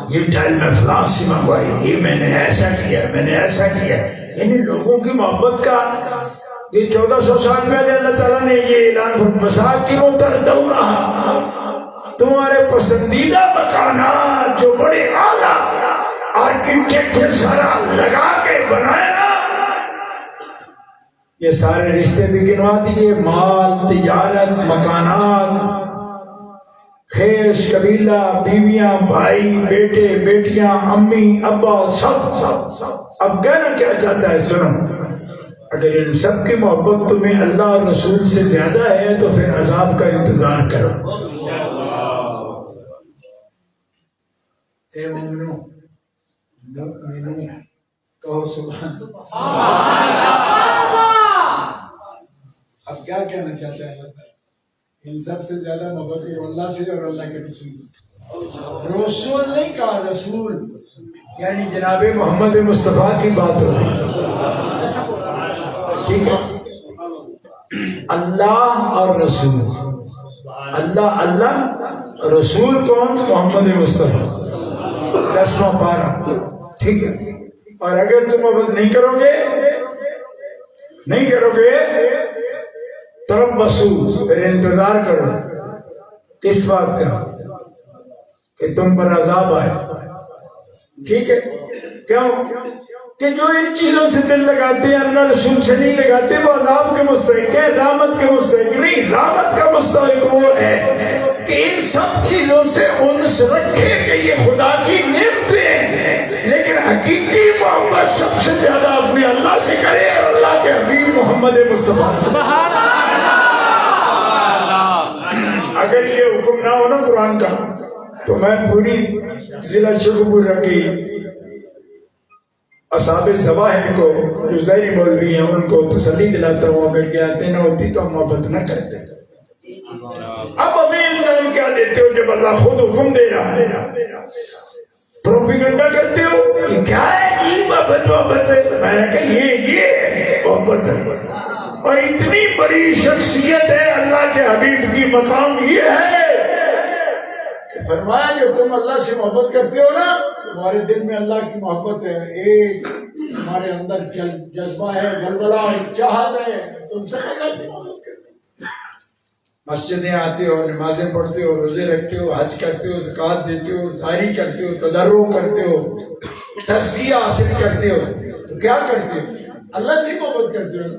یہ ٹائل میں فلاں سے منگوائی، یہ میں نے ایسا کیا، میں نے ایسا کیا، یعنی لوگوں کی محبت کا یہ 1400 سال پہلے اللہ تعالیٰ نے یہ اعلان فرمایا، مساکن ترضونہا، تمہارے پسندیدہ مکانات جو بڑے اعلیٰ آرکیٹیکچر سارا لگا کے بنائے نا، یہ سارے رشتے بھی گنوا دیے، مال، تجارت، مکانات، خیش، قبیلہ، بیویاں، بھائی، بیٹے بیٹیاں، امی ابا، سب۔ اب کہنا کیا چاہتا ہے، سنو، اگر ان سب کی محبت تمہیں اللہ اور رسول سے زیادہ ہے تو پھر عذاب کا انتظار کرو۔ اے مومنو، کہو سبحان اللہ۔ اب کیا کہنا چاہتا ہے اللہ تعالیٰ؟ ان سب سے زیادہ محبت اللہ سے اور اللہ کے رسول سے۔ رسول نہیں کہا، رسول، یعنی جناب محمد مصطفیٰ کی بات ہو رہی ہے، ٹھیک ہے؟ اللہ اور رسول، اللہ اللہ، رسول کون؟ محمد مصطفیٰ، 10واں پارہ، ٹھیک ہے؟ اور اگر تم محبت نہیں کرو گے تربصوا، پھر انتظار کرو، کس بات کا؟ کہ تم پر عذاب آئے، ٹھیک ہے؟ کیوں کہ جو ان چیزوں سے دل لگاتے ہیں اللہ رسول سے نہیں لگاتے، وہ عذاب کے مستحق ہے، رحمت کے مستحق نہیں۔ رحمت کا مستحق وہ ہے کہ ان سب چیزوں سے انس رکھے کہ یہ خدا کی نعمتیں ہیں، لیکن حقیقی محبت سب سے زیادہ اپنے اللہ سے کرے اور اللہ کے حبیب محمد مصطفیٰ سے۔ اگر یہ حکم نہ ہو نا قرآن کا تو میں پوری ضلع شکرپور کی اصحاب ظواہر کو جو ظاہری مولوی ہیں ان کو تسلی دلاتا ہوں، اگر یہ آتے نہ ہوتی تو ہم محبت نہ کرتے۔ اب ہمیں الزام کیا دیتے ہو جب اللہ خود حکم دے رہا ہے؟ پروپیگنڈا کرتے ہو، یہ کیا ہے؟ یہ محبت ہے۔ میں نے کہا یہ محبت ہے، اور اتنی بڑی شخصیت ہے اللہ کے حبیب کی مقام یہ ہے کہ فرمایا جو تم اللہ سے محبت کرتے ہو نا، تمہارے دل میں اللہ کی محبت ہے، ایک تمہارے اندر جذبہ ہے، ولولہ ہے، چاہت ہے، تم سب اللہ کی محبت کرتے ہو۔ مسجدیں آتے ہو، نمازیں پڑھتے ہو، روزے رکھتے ہو، حج کرتے ہو، زکوٰۃ دیتے ہو، زاری کرتے ہو، تضرع کرتے ہو، تزکیہ حاصل کرتے ہو، تو کیا کرتے ہو؟ اللہ سے محبت کرتے ہو۔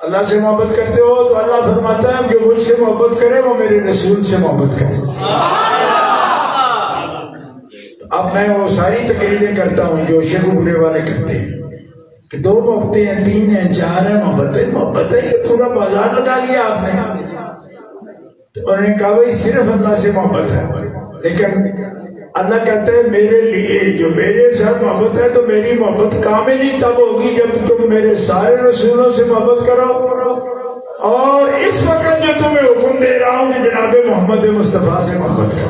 اللہ سے محبت کرتے ہو تو اللہ فرماتا ہے کہ مجھ سے محبت کرے وہ میرے رسول سے محبت کرے۔ اب میں وہ ساری تقریریں کرتا ہوں جو شروع ہونے والے کرتے ہیں کہ 2 نقطے ہیں، 3 ہیں، 4 ہیں، محبت ہے، یہ پورا بازار لگا لیا آپ نے۔ تو انہوں نے کہا بھائی صرف اللہ سے محبت ہے، لیکن اللہ کہتے ہیں میرے لیے جو میرے ساتھ محبت ہے تو میری محبت کامل ہی تب ہوگی جب تم میرے سارے رسولوں سے محبت کرو، اور اس وقت جو تمہیں حکم دے رہا ہوں کہ جناب محمد مصطفیٰ سے محبت کرو۔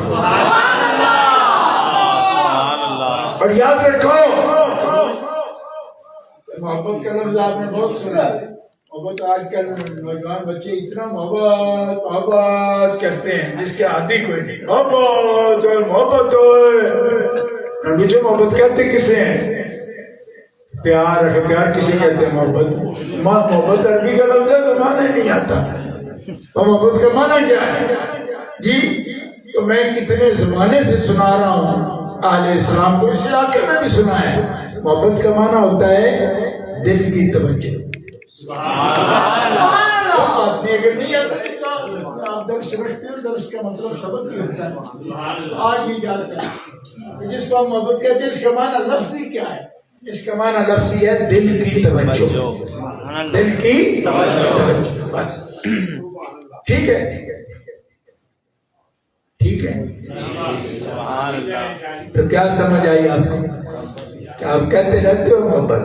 اور یاد رکھو محبت کا لفظ آپ نے بہت سنا ہے۔ محبت آج کل نوجوان بچے اتنا محبت کرتے ہیں جس کے عادی کوئی نہیں۔ محبت جو محبت کرتے کسے ہیں؟ پیار کسے کہتے ہیں؟ محبت عربی کا لفظ ہے تو معنی نہیں آتا، اور محبت کا معنی کیا ہے جی؟ تو میں کتنے زمانے سے سنا رہا ہوں اہل اسلام کو، اس علاقے میں بھی سنا ہے۔ محبت کا معنی ہوتا ہے دل کی توجہ۔ بات نہیں، اگر نہیں آتا آپ درس سمجھتے ہو، درس کا مطلب سبق ہی ہوتا ہے۔ آج ہی جانتا ہے جس کو ہم محبت کہتے ہیں، اس کا معنی لفظی کیا ہے؟ اس کا معنی لفظی ہے دل کی توجہ، دل کی توجہ، بس۔ ٹھیک ہے، ٹھیک ہے، تو کیا سمجھ آئی آپ کو؟ کہ آپ کہتے رہتے ہو محبت،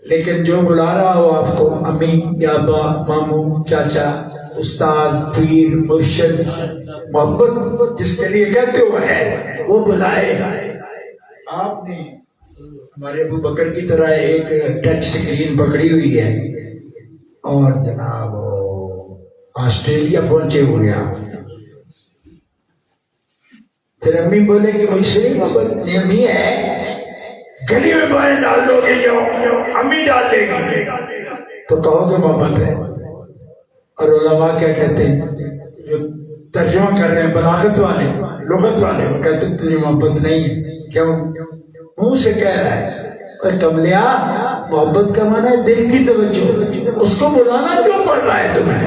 لیکن جو بلا رہا ہو آپ کو، امی یا ابا، ماموں، چاچا، استاذ، پیر، مرشد، محبت جس کے لیے کہتے ہو ہے وہ بلائے۔ آپ نے ہمارے ابو بکر کی طرح ایک ٹچ سکرین پکڑی ہوئی ہے اور جناب آسٹریلیا پہنچے ہوئے آپ، پھر امی بولے کہ مجھ سے محبت نہیں، امی ہے گلی میں بائیں ڈال دو گے، امی ڈال دے گی تو کہو کہ محبت ہے۔ اور علماء کیا کہتے ہیں جو ترجمہ کر رہے ہیں بلاغت والے، لغت والے، وہ کہتے ہیں تجھے محبت نہیں ہے۔ کیوں؟ منہ سے کہہ رہا ہے۔ اور کملیا، محبت کا معنی ہے دل کی توجہ، اس کو بلانا کیوں پڑ رہا ہے تمہیں؟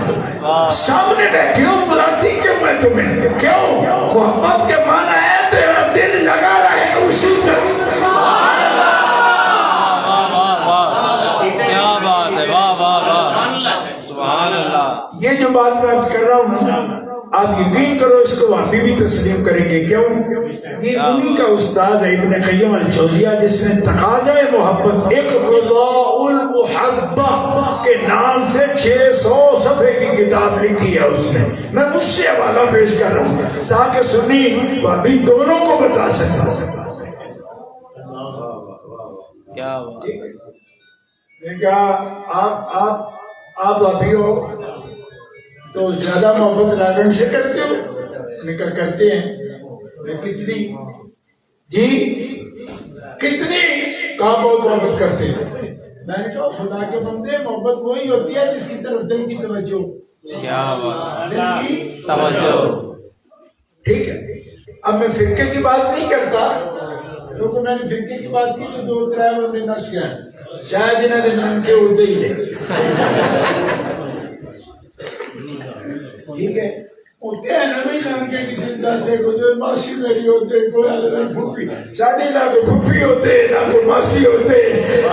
سامنے بیٹھے ہو، بلاتی کیوں میں تمہیں؟ کیوں؟ محبت کا معنی ہے تیرا دل لگا رہے اسی طرح۔ یہ جو بات میں عرض کر رہا ہوں آپ یقین کرو اس کو واقعی بھی تسلیم کریں گے۔ کیوں؟ یہ انہی کا استاد ہے ابن قیم الجوزیہ، جس نے تقاضۂ محبت اقتضاء المحبہ کے نام سے 600 صفحے کی کتاب لکھی ہے اس نے۔ میں مجھ سے حوالہ پیش کر رہا ہوں تاکہ سنی ابھی دونوں کو بتا سکتا۔ کیا بات آپ ابھی ہو تو زیادہ محبت لادن سے کرتے ہو، نکل کرتے ہیں کتنی جی کتنی کہاں بہت محبت کرتے ہیں۔ میں نے کہا خدا کے بندے، محبت وہی ہوتی ہے جس کی طرف دل کی توجہ، دل کی توجہ۔ ٹھیک ہے، اب میں فرقے کی بات نہیں کرتا کیونکہ میں نے فرقے کی بات کی تو 2-3 بندے نس گئے، شاید انہوں نے نام کے اردے ہی لے۔ ٹھیک ہے، ہوتے ہیں نبی نام کے کسی سے کوئی ماسی میری ہوتے، کوئی حضرت پھوپھی، شادی نہ کوئی پھوپھی ہوتے نہ کوئی ماسی ہوتے۔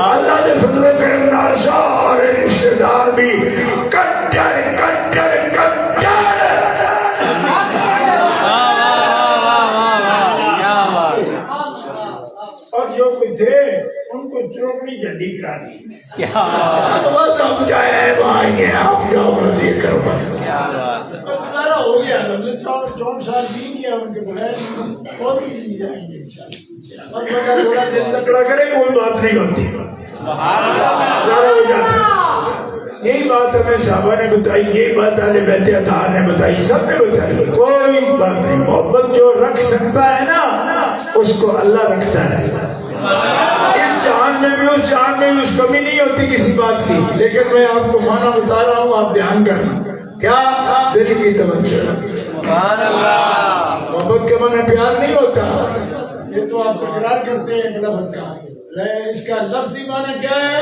اللہ کے فضل و کرم نال سارے رشتے دار بھی کٹر کٹر کٹر۔ اور جو کوئی تھے ان کو چروکڑی جلدی کرا دی، بس ہم جائے وہاں ہی ہیں، آپ جاؤ مرضی کرو بس۔ گزارا ہو گیا، 4 سال بھی نہیں ان کے بغیر، اور بھی نہیں جائیں گے انشاءاللہ۔ اور بندہ تھوڑا دل تکڑا کرے کوئی بات نہیں ہوتی، گزارا ہو جاتا ہے۔ یہی بات ہمیں صحابہ نے بتائی، یہی بات اہل بیت اطہار نے بتائی، سب نے بتائی، کوئی بات نہیں۔ محبت جو رکھ سکتا ہے نا اس کو اللہ رکھتا ہے، اس جہان میں بھی اس جہان میں بھی اس کمی نہیں ہوتی کسی بات کی۔ لیکن میں آپ کو معنی بتا رہا ہوں، آپ دھیان کرنا۔ کیا؟ دل کی توجہ۔ محبت کا معنی پیار نہیں ہوتا، یہ تو آپ تکرار کرتے ہیں ایک لفظ کا، اس کا لفظی معنی کیا ہے؟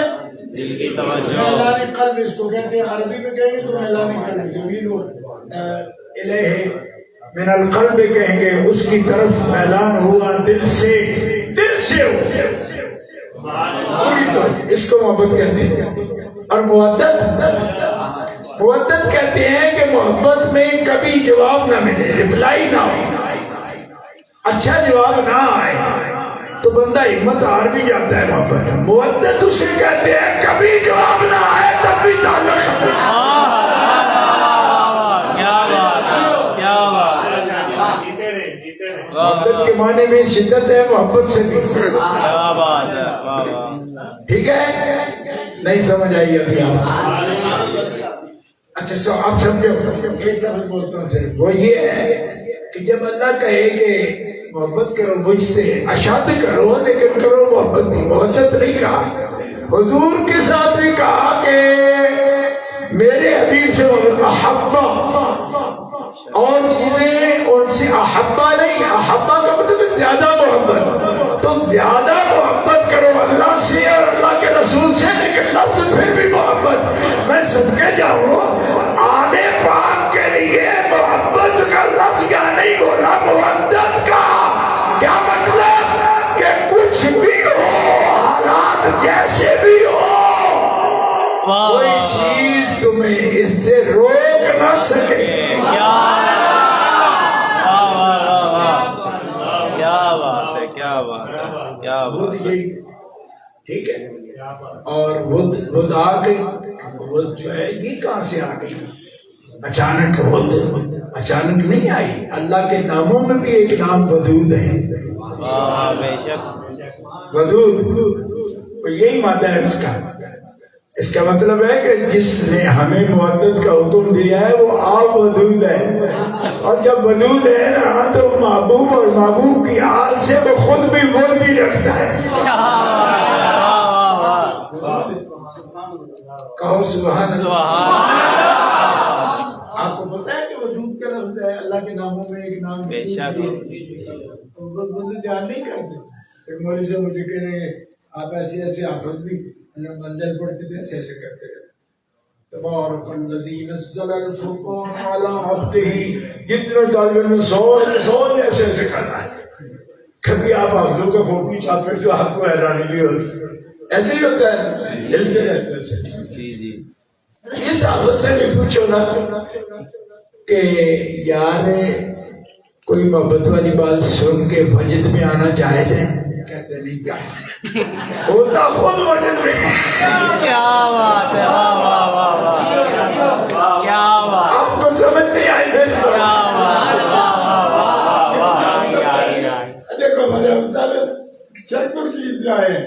دل کی توجہ، اعلان قلب اس کو کہتے ہیں، عربی میں کہیں گے تو اعلان قلب، یمین الیہ من القلب کہیں گے، اس کی طرف اعلان ہوا دل سے، دل سے ہو، اس کو محبت کہتے ہیں۔ اور مودت کہتے ہیں کہ محبت میں کبھی جواب نہ ملے، رپلائی نہ ہو۔ اچھا جواب نہ آئے تو بندہ ہمت ہار بھی جاتا ہے وہاں پر. مودت اسے کہتے ہیں کبھی جواب نہ آئے تب بھی تعلق ختم. کیا بات ہے، کیا بات ہے. مودت کے معنی میں شدت ہے، محبت سے بھی. کیا بات ہے، واہ واہ. ٹھیک ہے، نہیں سمجھ آئی ابھی آپ؟ اچھا آپ سمجھو. ایک لفظ بولتا ہوں صرف، وہ یہ ہے کہ جب اللہ کہے کہ محبت کرو مجھ سے، اشد کرو لیکن کرو محبت نہیں، محبت نہیں کہا. حضور کے ساتھ بھی کہا کہ میرے حبیب سے احبا، اور چیزیں ان سے احبا نہیں، احبا کا مطلب ہے زیادہ محبت. تو زیادہ محبت کرو اللہ سے اور اللہ کے رسول سے، لیکن لفظ پھر بھی محبت. میں صدقے جاؤں آنے پاک کے لیے محبت کا لفظ کیا نہیں بولا، مودت کا. کیا مطلب کہ کچھ بھی ہو، حالات جیسے بھی ہو، کوئی چیز تمہیں اس سے روک نہ سکے. کیا بات ہے، کیا بات ہے، کیا بات ہے. ٹھیک ہے. اور بدھ آ گئی. بدھ جو ہے یہ کہاں سے آ گئی؟ اچانک. بدھ اچانک نہیں آئی. اللہ کے ناموں میں بھی ایک نام ودود ہے. بے شک. ودود یہی مادہ ہے اس کا. اس کا مطلب ہے کہ جس نے ہمیں محبت کا حکم دیا ہے وہ آپ ودود ہے. اور جب ودود ہے نا تو محبوب اور محبوب کی حال سے وہ خود بھی ودی رکھتا ہے. کہو سبحان اللہ. آپ کو پتا ہے کہ ودود کا لفظ ہے اللہ کے ناموں میں ایک نام. بے شک. بندے دھیان نہیں کرتے. ایک مولوی سے مجھے کہہ رہے ہیں آپ ایسے ایسے حافظ بھی منزل پڑھتے تھے، ایسے ایسے کرتے رہے. تبارک الذی نزل الفرقان علی عبدہ. جتنے طالب علم سوچ ایسے ایسے کرنا ہے. کبھی آپ حافظوں کا فوٹو چھاپے تو آپ کو حیرانی بھی ہوتی. ایسے ہی ہوتا ہے، ہلتے رہتے ہیں. جی جی. اس حافظ سے بھی پوچھو نا کہ یار کوئی محبت والی بات سن کے وجد میں آنا جائز ہے؟ کہتے نہیں جائز. ہوتا خود وجد میں. کیا بات ہے، واہ واہ واہ واہ. کیا بات. آپ کو سمجھ نہیں آئی. کیا بات ہے، واہ واہ واہ واہ. دیکھو ہمارے ہمسائے چرپور چیز سے آئے ہیں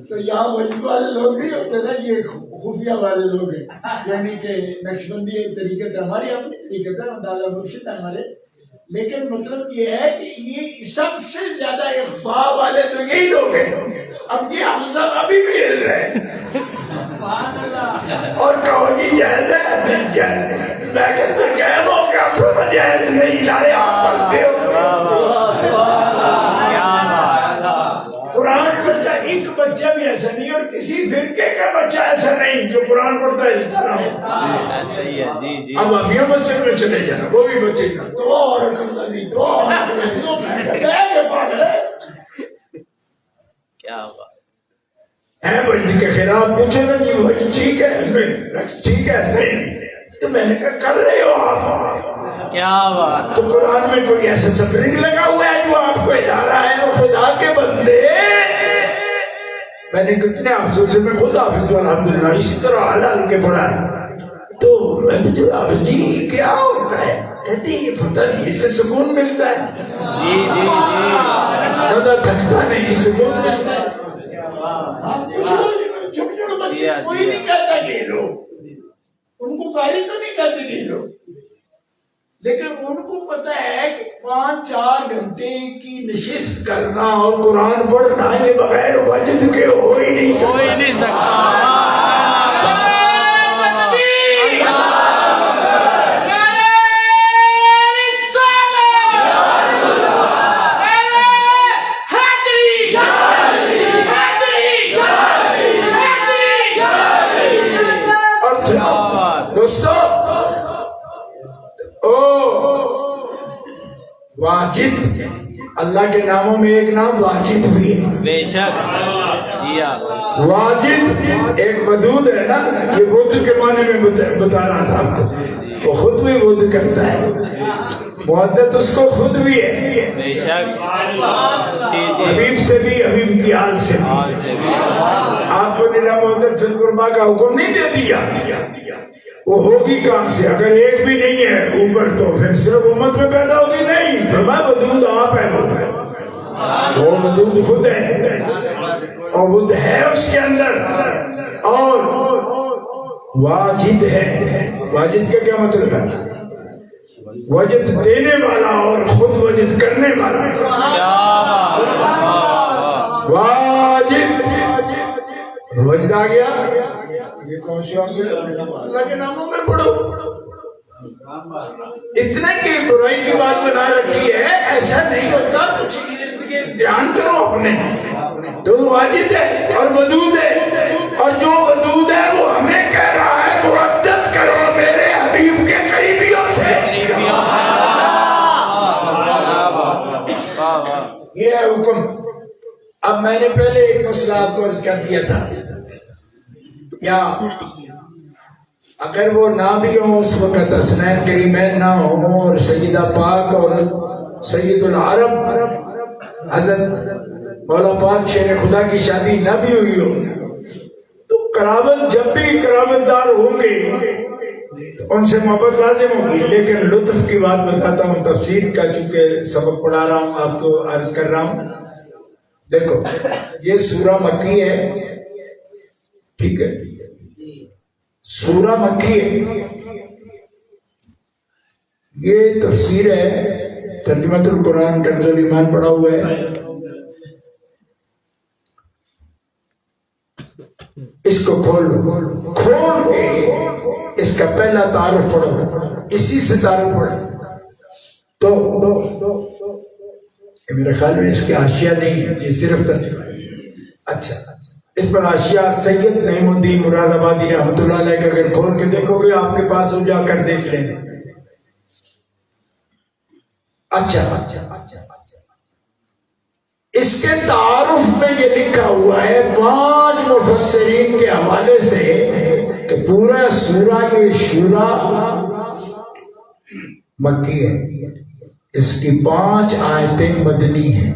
تو یہاں وجود والے لوگ نہیں ہوتے نا، یہ خفیہ والے لوگ ہیں. یعنی کہ نقشبندی طریقت ہے ہماری، اپنی طریقت ہے، مدالہ مرشد ہے ہمارے. لیکن مطلب یہ ہے کہ یہ سب سے زیادہ اخفاء والے تو یہی لوگ ہیں. اب یہ ہم سب ابھی بھی ہل رہے ہیں اور کہو جی جائز ہے نہیں جائز. میں کہتا ہوں کہہ دو کہ آپ جائز نہیں لائے، آپ پڑھتے ہو. قرآن پڑھتا ایک بچہ بھی ایسا نہیں، اور کسی فرقے کا بچہ ایسا نہیں جو قرآن پڑھتا ہے اس طرح. ایسا ہی ہے. جی جی. اب ابھی مسجد میں چلے جانا، وہ بھی بچے کا تو اور کیا بات ہے. بندی کے خلاف پوچھو نا جی بھائی ٹھیک ہے ٹھیک ہے نہیں، تو میں نے کہا کر رہے ہو آپ. کیا بات. تو قرآن میں کوئی ایسا سپرنگ لگا ہوا ہے جو آپ کو ہلا رہا ہے؟ وہ خدا کے بندے. میں نے کتنے افسوس سے میں خود حافظ ہوں الحمدللہ، اسی طرح حلال کے پڑھا ہے. تو میں نے جواب جی کیا ہوتا ہے؟ کہتے یہ پتہ نہیں، اس سے سکون ملتا ہے. جی جی جی. زیادہ تھکتا نہیں، سکون ملتا ہے. چھوٹے بچے کوئی نہیں کہتا کہ لو، ان کو گالی تو نہیں کہتے کہ لو، لیکن ان کو پتہ ہے کہ 5-4 گھنٹے کی نشست کرنا اور قرآن پڑھنا یہ بغیر وجد کے ہو ہی نہیں سکتا. ہو ہی نہیں سکتا. واجد، اللہ کے ناموں میں ایک نام واجد بھی ہے. بے شک. جی ہاں. واجد ایک ودود ہے نا، یہ ود کے معنی میں بتا رہا تھا آپ کو، وہ خود بھی ود کرتا ہے، محدت اس کو خود بھی ہے، بے شک جی جی حبیب سے بھی، حبیب کی آل سے بھی۔ آل سے بھی آپ کو نلا محدت فی القربہ کا حکم نہیں دے دیا، وہ ہوگی کہاں سے؟ اگر ایک بھی نہیں ہے اوپر تو پھر صرف امت میں پیدا ہوگی نہیں، فرمایا ودود آپ ہے، وہ ودود خود ہے اور ود ہے اس کے اندر، اور واجد ہے۔ واجد کا کیا مطلب ہے؟ وجد دینے والا اور خود وجد کرنے والا، کیا بات، واجد وجد آ گیا۔ یہ کون سی آگے؟ اللہ کے ناموں میں پڑھو، اتنا کہ برائی کی بات بنا رکھی ہے، ایسا نہیں ہوتا، کچھ دھیان کرو اپنے، تو واجد ہے اور ودود ہے، اور جو ودود ہے وہ ہمیں کہہ رہا ہے مودت کرو میرے حبیب کے قریبیوں سے، یہ ہے حکم۔ اب میں نے پہلے ایک مسئلہ آپ کو عرض کر دیا تھا، کیا اگر وہ نہ بھی ہوں اس وقت، حسنین کریمین نہ ہوں اور سیدہ پاک اور سید العرب حضرت مولا پاک شیر خدا کی شادی نہ بھی ہوئی ہو، تو قرابت جب بھی قرابت دار ہوں گے تو ان سے محبت لازم ہوگی۔ لیکن لطف کی بات بتاتا ہوں، تفسیر کا چونکہ سبق پڑھا رہا ہوں آپ کو عرض کر رہا ہوں، دیکھو یہ سورہ مکی ہے، ٹھیک ہے، سورہ مکی ہے، یہ تفسیر ہے، ترجمۃ القرآن کنز الایمان پڑھا ہوا ہے، اس کو کھول لو، کھول کے اس کا پہلا تعارف پڑھو، اسی سے تعارف پڑھو تو میرے خیال میں اس کی حاشیہ نہیں ہے، یہ صرف ترجمہ ہے۔ اچھا، اس پر حاشیہ سید نعیم الدین مراد آبادی رحمۃ اللہ علیہ کا اگر کھول کے دیکھو گے آپ کے پاس ہو، جا کر دیکھ لیں۔ اچھا، اس کے تعارف میں یہ لکھا ہوا ہے 5 مفسرین کے حوالے سے کہ پورا سورہ یہ شورا مکی ہے، اس کی 5 آیتیں مدنی ہیں،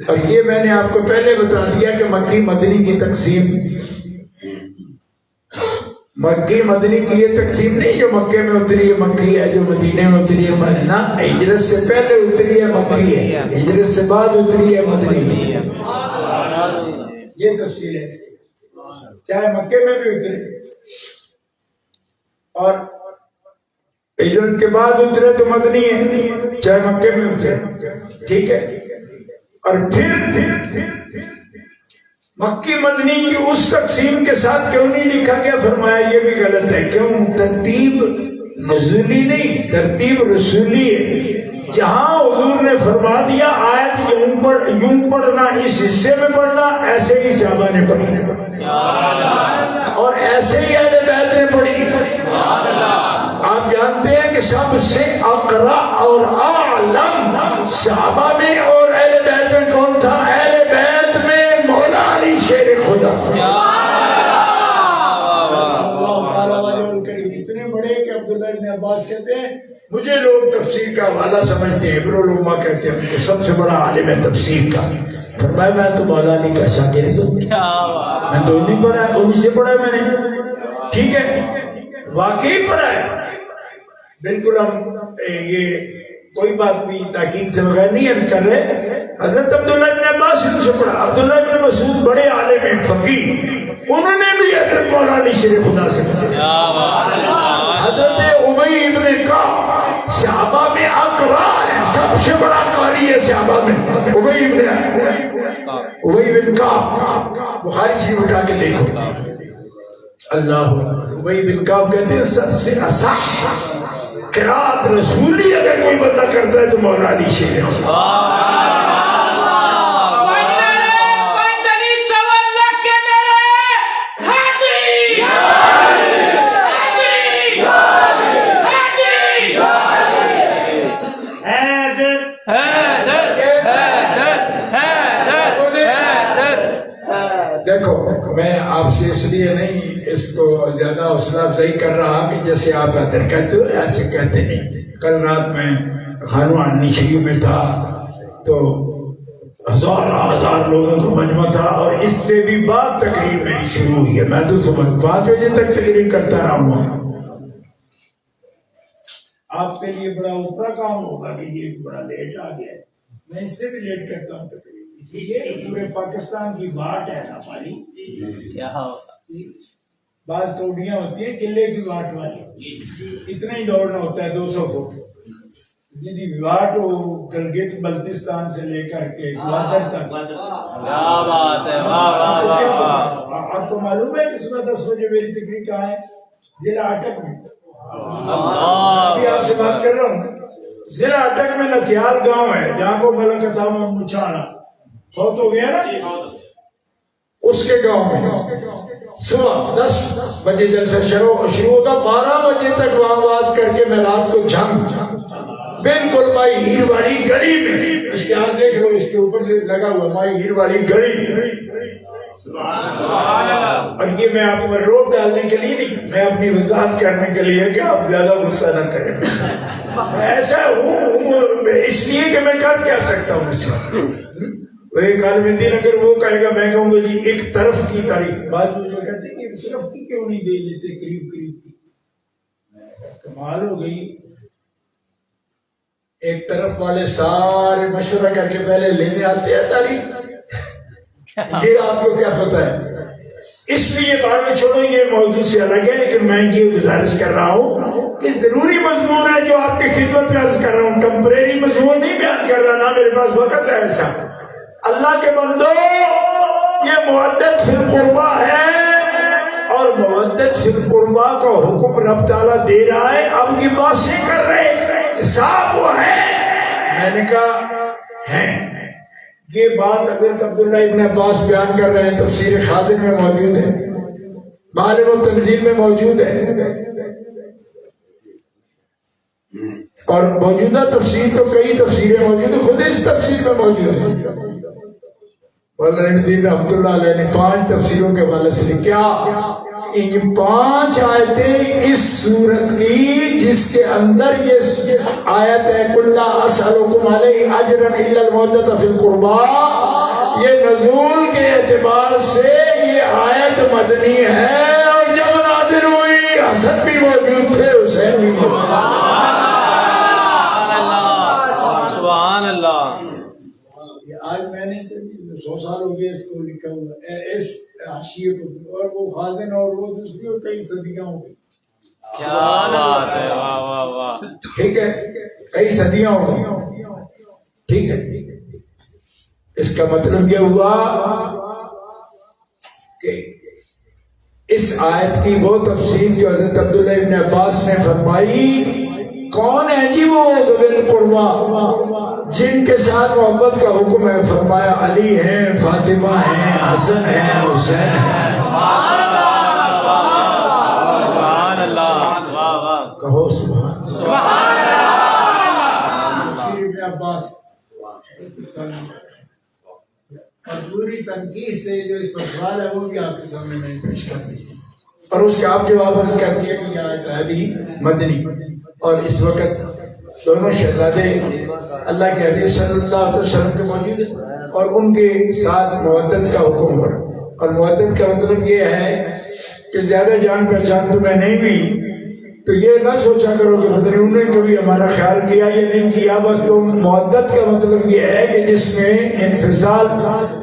اور یہ میں نے آپ کو پہلے بتا دیا کہ مکی مدنی کی تقسیم، مکی مدنی کی یہ تقسیم نہیں جو مکے میں اتری ہے مکی ہے، جو مدینے میں اتری ہے مدینہ، ہجرت سے پہلے اتری ہے مکی ہے، ہجرت سے بعد اتری ہے مدنی ہے، یہ تفصیل ہے، چاہے مکے میں بھی اترے اور ہجرت کے بعد اترے تو مدنی ہے، چاہے مکے میں اترے، ٹھیک ہے۔ اور پھر مکی مدنی کی اس تقسیم کے ساتھ کیوں نہیں لکھا گیا؟ فرمایا یہ بھی غلط ہے، کیوں؟ ترتیب نزولی نہیں، ترتیب رسولی ہے، جہاں حضور نے فرما دیا آیت یوں پڑھنا، اس حصے میں پڑھنا، ایسے ہی صحابہ نے پڑھی اور ایسے ہی اہل بیت نے پڑھی۔ آپ جانتے ہیں کہ سب سے اقرا اور اعلم صحابہ میں اور اہل بیت میں کون تھا؟ اہل بیت میں مولا علی شیر خدا، اتنے بڑے کہ عبداللہ ابن عباس کہتے ہیں مجھے لوگ تفسیر کا حوالہ سمجھتے ہیں، ابرالعلماء کہتے ہیں کہ سب سے بڑا عالم ہے تفسیر کا، فرمایا میں تو مولا علی کا شاگرد ہوں، میں تو نہیں پڑھا ہے، انہیں سے پڑھا ہے میں نے، ٹھیک ہے، واقعی پڑھا ہے، بالکل ہم یہ کوئی بات بھی تحقیق سے بغیر نہیں عرض کر رہے۔ حضرت عبداللہ ابن عباس سے پڑھا، عبداللہ ابن مسعود بڑے عالم ہیں، فقیہ، انہوں نے بھی حضرت مولا علی شیر خدا سے پڑھا۔ حضرت ابی ابن کعب صحابہ میں اقرا ہے، سب سے بڑا قاری ہے صحابہ میں، ابی ابن کعب، بخاری شریف اٹھا کے دیکھو، اللہ ابی ابن کعب کہتے ہیں سب سے اصح قرات رسولی اگر کوئی بندہ کرتا ہے تو مولا علی شیر میں آپ سے اس لیے نہیں اس کو زیادہ حوصلہ افزائی کر رہا کہ جیسے آپ ادھر کہتے ہو ایسے کہتے نہیں. کل رات میں خانوان شریف میں تھا تو ہزار لوگوں کا مجمع تھا اور اس سے بھی بعد تقریر میری شروع ہوئی ہے. میں تو صبح 5 بجے تک تقریر کرتا رہا ہوں. آپ کے لیے بڑا اوپرا کام ہوگا کہ یہ بڑا لیٹ آ گیا ہے. میں اس سے بھی لیٹ کرتا ہوں تقریر. یہ پورے پاکستان کی بات ہے نا ہماری. کیا بعض کوڈیاں ہوتی ہیں قلعے کی واٹ والی, اتنا ہی دوڑنا ہوتا ہے 200 فٹ. جی واٹ ہو گلگت بلتستان سے لے کر کے گوادر تک. کیا بات ہے, واہ واہ واہ واہ. آپ کو معلوم ہے کہ صبح 10 بجے میری تقریر کہاں ہے؟ ضلع اٹک میں. ابھی آپ سے بات کر رہا ہوں. ضلع اٹک میں نکیال گاؤں ہے جہاں کو ملک عطا محمد چھانا بہت ہو گیا نا, اس کے گاؤں میں صبح 10 بجے جلسہ شروع ہوگا. 12 بجے تک وہاں آواز کر کے میں رات کو جھنگ بالکل مائی ہیر والی گلی میں, اس کے ہاتھ دیکھ لو اس کے اوپر لگا ہوا مائی ہیر والی گلی. اور یہ میں آپ کو روک ڈالنے کے لیے نہیں, میں اپنی وضاحت کرنے کے لیے کہ آپ زیادہ غصہ نہ کریں. میں ایسا ہوں اس لیے کہ میں کر کیا سکتا ہوں اس وقت. وہ ایک عالم دین اگر وہ کہے گا میں کہوں گا جی ایک طرف کی تاریخ. بعض لوگ کہتے ہیں کہ ایک طرف کی کیوں نہیں دے دیتے قریب قریب کی. کمال ہو گئی. ایک طرف والے سارے مشورہ کر کے پہلے لینے آتے ہیں تاریخ. یہ آپ کو کیا پتا ہے. اس لیے بعد میں چھوڑیں یہ موضوع سے الگ ہے, لیکن میں یہ گزارش کر رہا ہوں کہ ضروری مضمون ہے جو آپ کی خدمت میں عرض کر رہا ہوں. ٹمپریری مضمون نہیں بیان کر رہا, نہ میرے پاس وقت ہے ایسا. اللہ کے بندو یہ مودت فی القربہ ہے اور مودت فی القربہ کا حکم رب تعالیٰ دے رہا ہے. اب یہ باتیں کر رہے صاحب وہ ہے. میں نے کہا ہے. یہ بات حضرت عبداللہ ابن عباس بیان کر رہے ہیں, تفسیر خازن میں موجود ہے, معالم التنزیل میں موجود ہے, اور موجودہ تفسیر تو کئی تفسیریں موجود ہیں, خود اس تفسیر میں موجود ہے. رحمۃ اللہ علیہ نے 5 تفسیروں کے حوالے سے کیا ان 5 آیتیں اس سورت کی جس کے اندر یہ آیت ہے قل لا اسألکم علیہ اجرا الا المودۃ فی القربى, یہ نزول کے اعتبار سے یہ آیت مدنی ہے. اور جب نازل ہوئی حسن بھی موجود تھے, حسین بھی موجود تھے. سبحان اللہ. آج میں نے 100 سال ہو گئے اس کو لکھا ہوا اس حاشیے کو, اور وہ خازن اور وہ دوسری اور کئی صدیاں ہو گئی. کیا بات ہے, واہ واہ واہ. ٹھیک ہے, کئی صدیاں ہو گئی. ٹھیک ہے, اس کا مطلب یہ ہوا کہ اس آیت کی وہ تفسیر جو حضرت عبداللہ ابن عباس نے فرمائی. کون ہے جی وہ ذوی القربى جن کے ساتھ محبت کا حکم ہے؟ فرمایا علی ہیں, فاطمہ ہیں, حسن ہیں, حسین ہیں. سبحان اللہ, واہ واہ. کہو سبحان اللہ. تفسیر ابن عباس اور پوری تنقید سے جو اس پر سوال ہے وہ بھی آپ کے سامنے میں پیش کر دی, اور اس کے آپ جواب عرض کر دیا کہ یہ آیت ہے بھی مدنی. اور اس وقت دونوں شہزادے اللہ کے حبیب صلی اللہ علیہ وسلم کے موجود ہیں اور ان کے ساتھ مودت کا حکم ہو رہا ہے. اور مودت کا مطلب یہ ہے کہ زیادہ جان پہچان تمہیں نہیں ہوئی تو یہ نہ سوچا کرو کہ پتہ نہیں انہوں نے کبھی ہمارا خیال کیا یا نہیں کیا. بس تو مودت کا مطلب یہ ہے کہ جس میں انفصال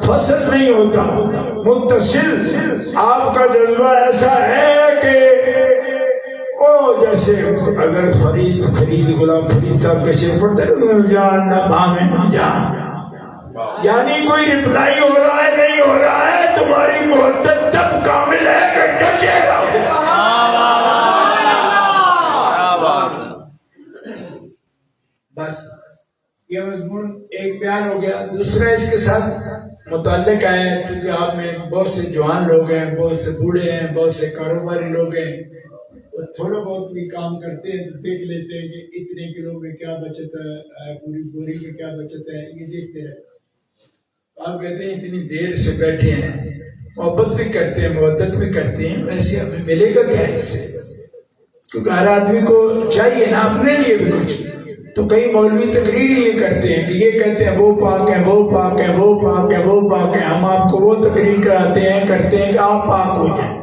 فصل نہیں ہوتا, متصل. آپ کا جذبہ ایسا ہے کہ جیسے اگر فرید غلام فرید صاحب کا شعر پڑھتے ہیں جان نہ بھاوے نہ جان, یعنی کوئی رپلائی ہو رہا ہے نہیں ہو رہا ہے, تمہاری محبت تب کامل ہے کہ ڈٹے رہو. بس یہ مضمون ایک بیان ہو گیا. دوسرا اس کے ساتھ متعلق ہے کیونکہ آپ میں بہت سے جوان لوگ ہیں, بہت سے بوڑھے ہیں, بہت سے کاروباری لوگ ہیں, تھوڑا بہت بھی کام کرتے ہیں تو دیکھ لیتے ہیں کہ اتنے کلو میں کیا بچت ہے, پوری بوری میں کیا بچت ہے, یہ دیکھتے رہتے. آپ کہتے ہیں اتنی دیر سے بیٹھے ہیں محبت بھی کرتے ہیں مودت بھی کرتے ہیں، ویسے ہمیں ملے گا کیا اس سے؟ کیونکہ ہر آدمی کو چاہیے نا اپنے لیے بھی کچھ. تو کئی مولوی تقریر یہ کرتے ہیں کہ یہ کہتے ہیں وہ پاک ہیں وہ پاک ہیں وہ پاک ہیں وہ پاک ہیں. ہم آپ کو وہ تقریر کراتے ہیں کرتے ہیں کہ آپ پاک ہو جائیں.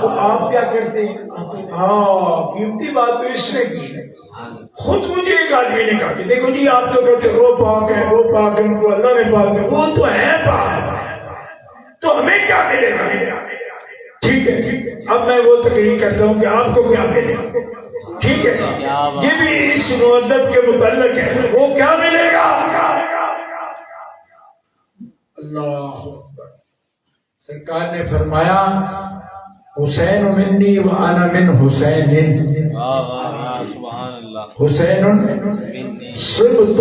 تو آپ کیا کرتے ہیں؟ ہاں قیمتی بات تو اس نے کی ہے. خود مجھے ایک آدمی نے کہا کہ دیکھو جی آپ تو کہتے ہیں وہ پاک ہیں وہ پاک ہیں وہ اللہ نے پاک ہے، وہ تو ہے پاک، تو ہمیں کیا ملے گا؟ ٹھیک ہے اب میں وہ تقریر کرتا ہوں کہ آپ کو کیا ملے گا. ٹھیک ہے یہ بھی اس مودت کے متعلق ہے. وہ کیا ملے گا؟ اللہ اکبر. سرکار نے فرمایا حسین منی و انا من حسین. سبحان اللہ. حسین سبط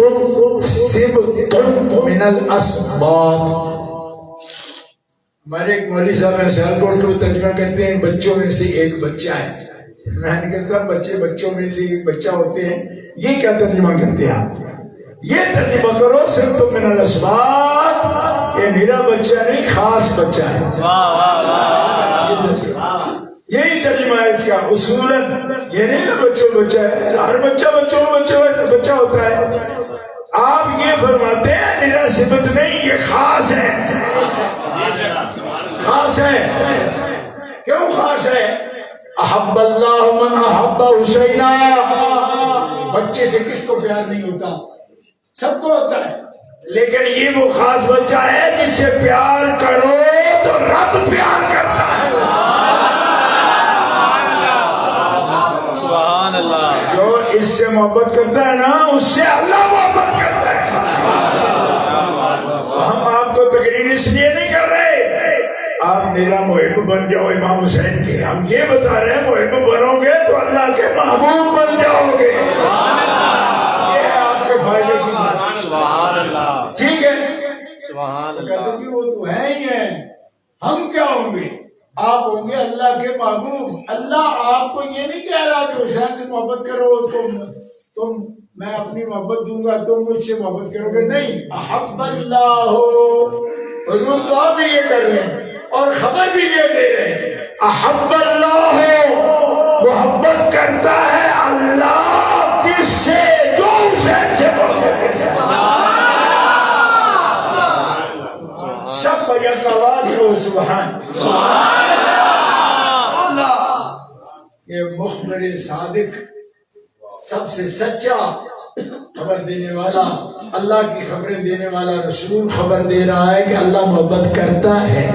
من الاسباط. ہمارے ایک مولوی صاحب ہیں سیالکوٹ کو ترجمہ کرتے ہیں بچوں میں سے ایک بچہ ہے. میں نے کہا سب بچے بچوں میں سے ایک بچہ ہوتے ہیں، یہ کیا ترجمہ کرتے ہیں آپ؟ یہ ترجمہ کرو سبط من الاسباط، یہ میرا بچہ نہیں خاص بچہ ہے. یہی ترجمہ ہے اس کا. اصولاً یہ نہیں نا بچوں بچہ ہے، ہر بچہ بچوں بچہ ہوتا ہے. آپ یہ فرماتے ہیں میرا صفت نہیں یہ خاص ہے. خاص ہے. کیوں خاص ہے؟ احب اللہ من احب حسینا. بچے سے کس کو پیار نہیں ہوتا؟ سب کو ہوتا ہے، لیکن یہ وہ خاص بچہ ہے جس سے پیار کرو تو رب پیار کرتا ہے. سبحان اللہ. جو اس سے محبت کرتا ہے نا اس سے اللہ محبت کرتا ہے. ہم آپ کو تقریر اس لیے نہیں کر رہے آپ میرا محب بن جاؤ امام حسین کے. ہم یہ بتا رہے ہیں محب بنو گے تو اللہ کے محبوب بن جاؤ گے. یہ ہے آپ کے فائدے کی بات. سبحان اللہ. ٹھیک ہے سبحان کہتے اللہ. کہ وہ تو ہے ہی ہے، ہم کیا ہوں گے؟ آپ ہوں گے اللہ کے محبوب. اللہ آپ کو یہ نہیں کہہ رہا کہ حسین سے محبت کرو تم میں اپنی محبت دوں گا تم مجھ سے محبت کرو گے. نہیں، احب اللہ ہو. حضور تو آپ بھی یہ کر رہے ہیں اور خبر بھی یہ دے رہے ہیں احب اللہ ہو. محبت کرتا ہے اللہ کس سے؟ جو حسین سے محبت کرتا ہے. سب بجا کا آواز ہو سبحان اللہ. یہ مخبر صادق سب سے سچا خبر دینے والا، اللہ کی خبریں دینے والا رسول خبر دے رہا ہے کہ اللہ محبت کرتا ہے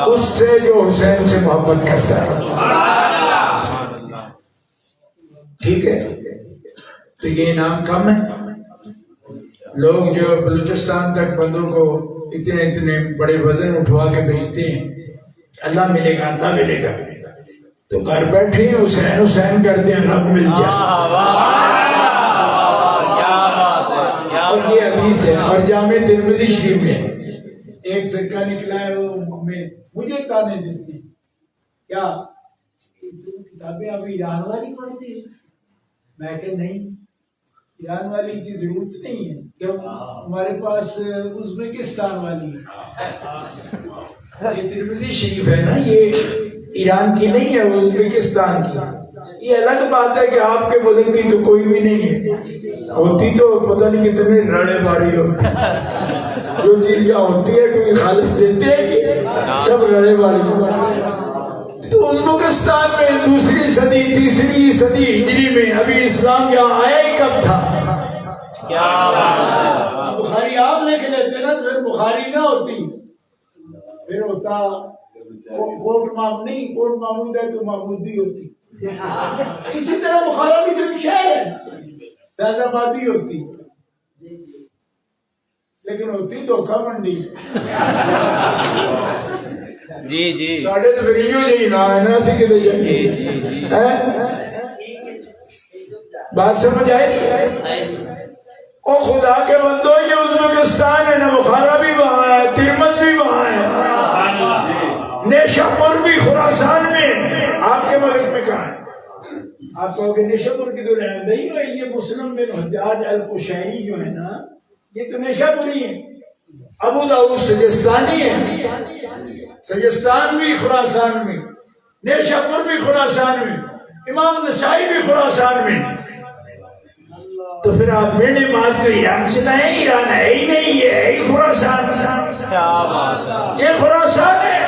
اس سے جو حسین سے محبت کرتا ہے. ٹھیک ہے تو یہ انعام کم ہے. لوگ جو بلوچستان تک بندوں کو اتنے بڑے وزن اٹھوا کے بھیجتے ہیں اللہ ملے گا اللہ ملے گا، تو گھر بیٹھے حسین حسین کرتے ہیں رب مل جائے. اور یہ حدیث ہے. اور جامع ترمذی شریف میں ایک فرقہ نکلا ہے وہ مجھے تانے دیتی کیا کتابیں ابھی ایران والی پڑھتی ہے. میں کہ نہیں، ایران والی کی ضرورت نہیں ہے، کیوں؟ ہمارے پاس ازبکستان والی ہے. یہ ترمذی شریف ہے نا، یہ ایران کی نہیں ہے، ازبکستان کی. یہ الگ بات ہے کہ آپ کے ملک کی تو کوئی بھی نہیں ہے. ہوتی تو پتہ نہیں کتنے رڑے باری ہوتی. جو چیز یہاں ہوتی ہے کوئی خالص دیتے ہیں کہ سب رڑے باری. تو ازبکستان میں دوسری صدی تیسری صدی ہجری میں ابھی اسلام یہاں آیا ہی کب تھا؟ کیا بخاری آپ لے کے لیتے نا تو پھر بخاری نہ ہوتی، پھر ہوتا کوٹ مام نہیں، کوٹ محمود ہے تو محمودی ہوتی. اسی طرح بخارا بھی جو شہر ہے فیض آبادی ہوتی، لیکن ہوتی دھوکہ منڈی. جی جی ساڑھے تو پھر یہ جی نہ ہے نا اسی کتے جائیے. بات سمجھ آئی؟ او خدا کے بندو یہ ازبکستان ہے نا، بخارا بھی وہاں ہے، ترمذ بھی وہاں ہے، نیشا پور بھی خراسان میں. آپ کے ملک میں کہاں ہے؟ آپ کہو کہ نیشا پور کی تو رہندہی ہے. یہ مسلم بن حجاج القشیری جو ہے نا یہ تو نیشا پوری ہے. ابو داؤد سجستانی ہے، سجستان بھی خراسان میں، نیشاپور بھی خراسان میں، امام نسائی بھی خراسان میں. تو پھر آپ میرے مات کو ایران سے لائیں؟ ایران ہے ہی نہیں، یہ ہے ہی خراسان. کیا بات ہے. یہ خراسان ہے.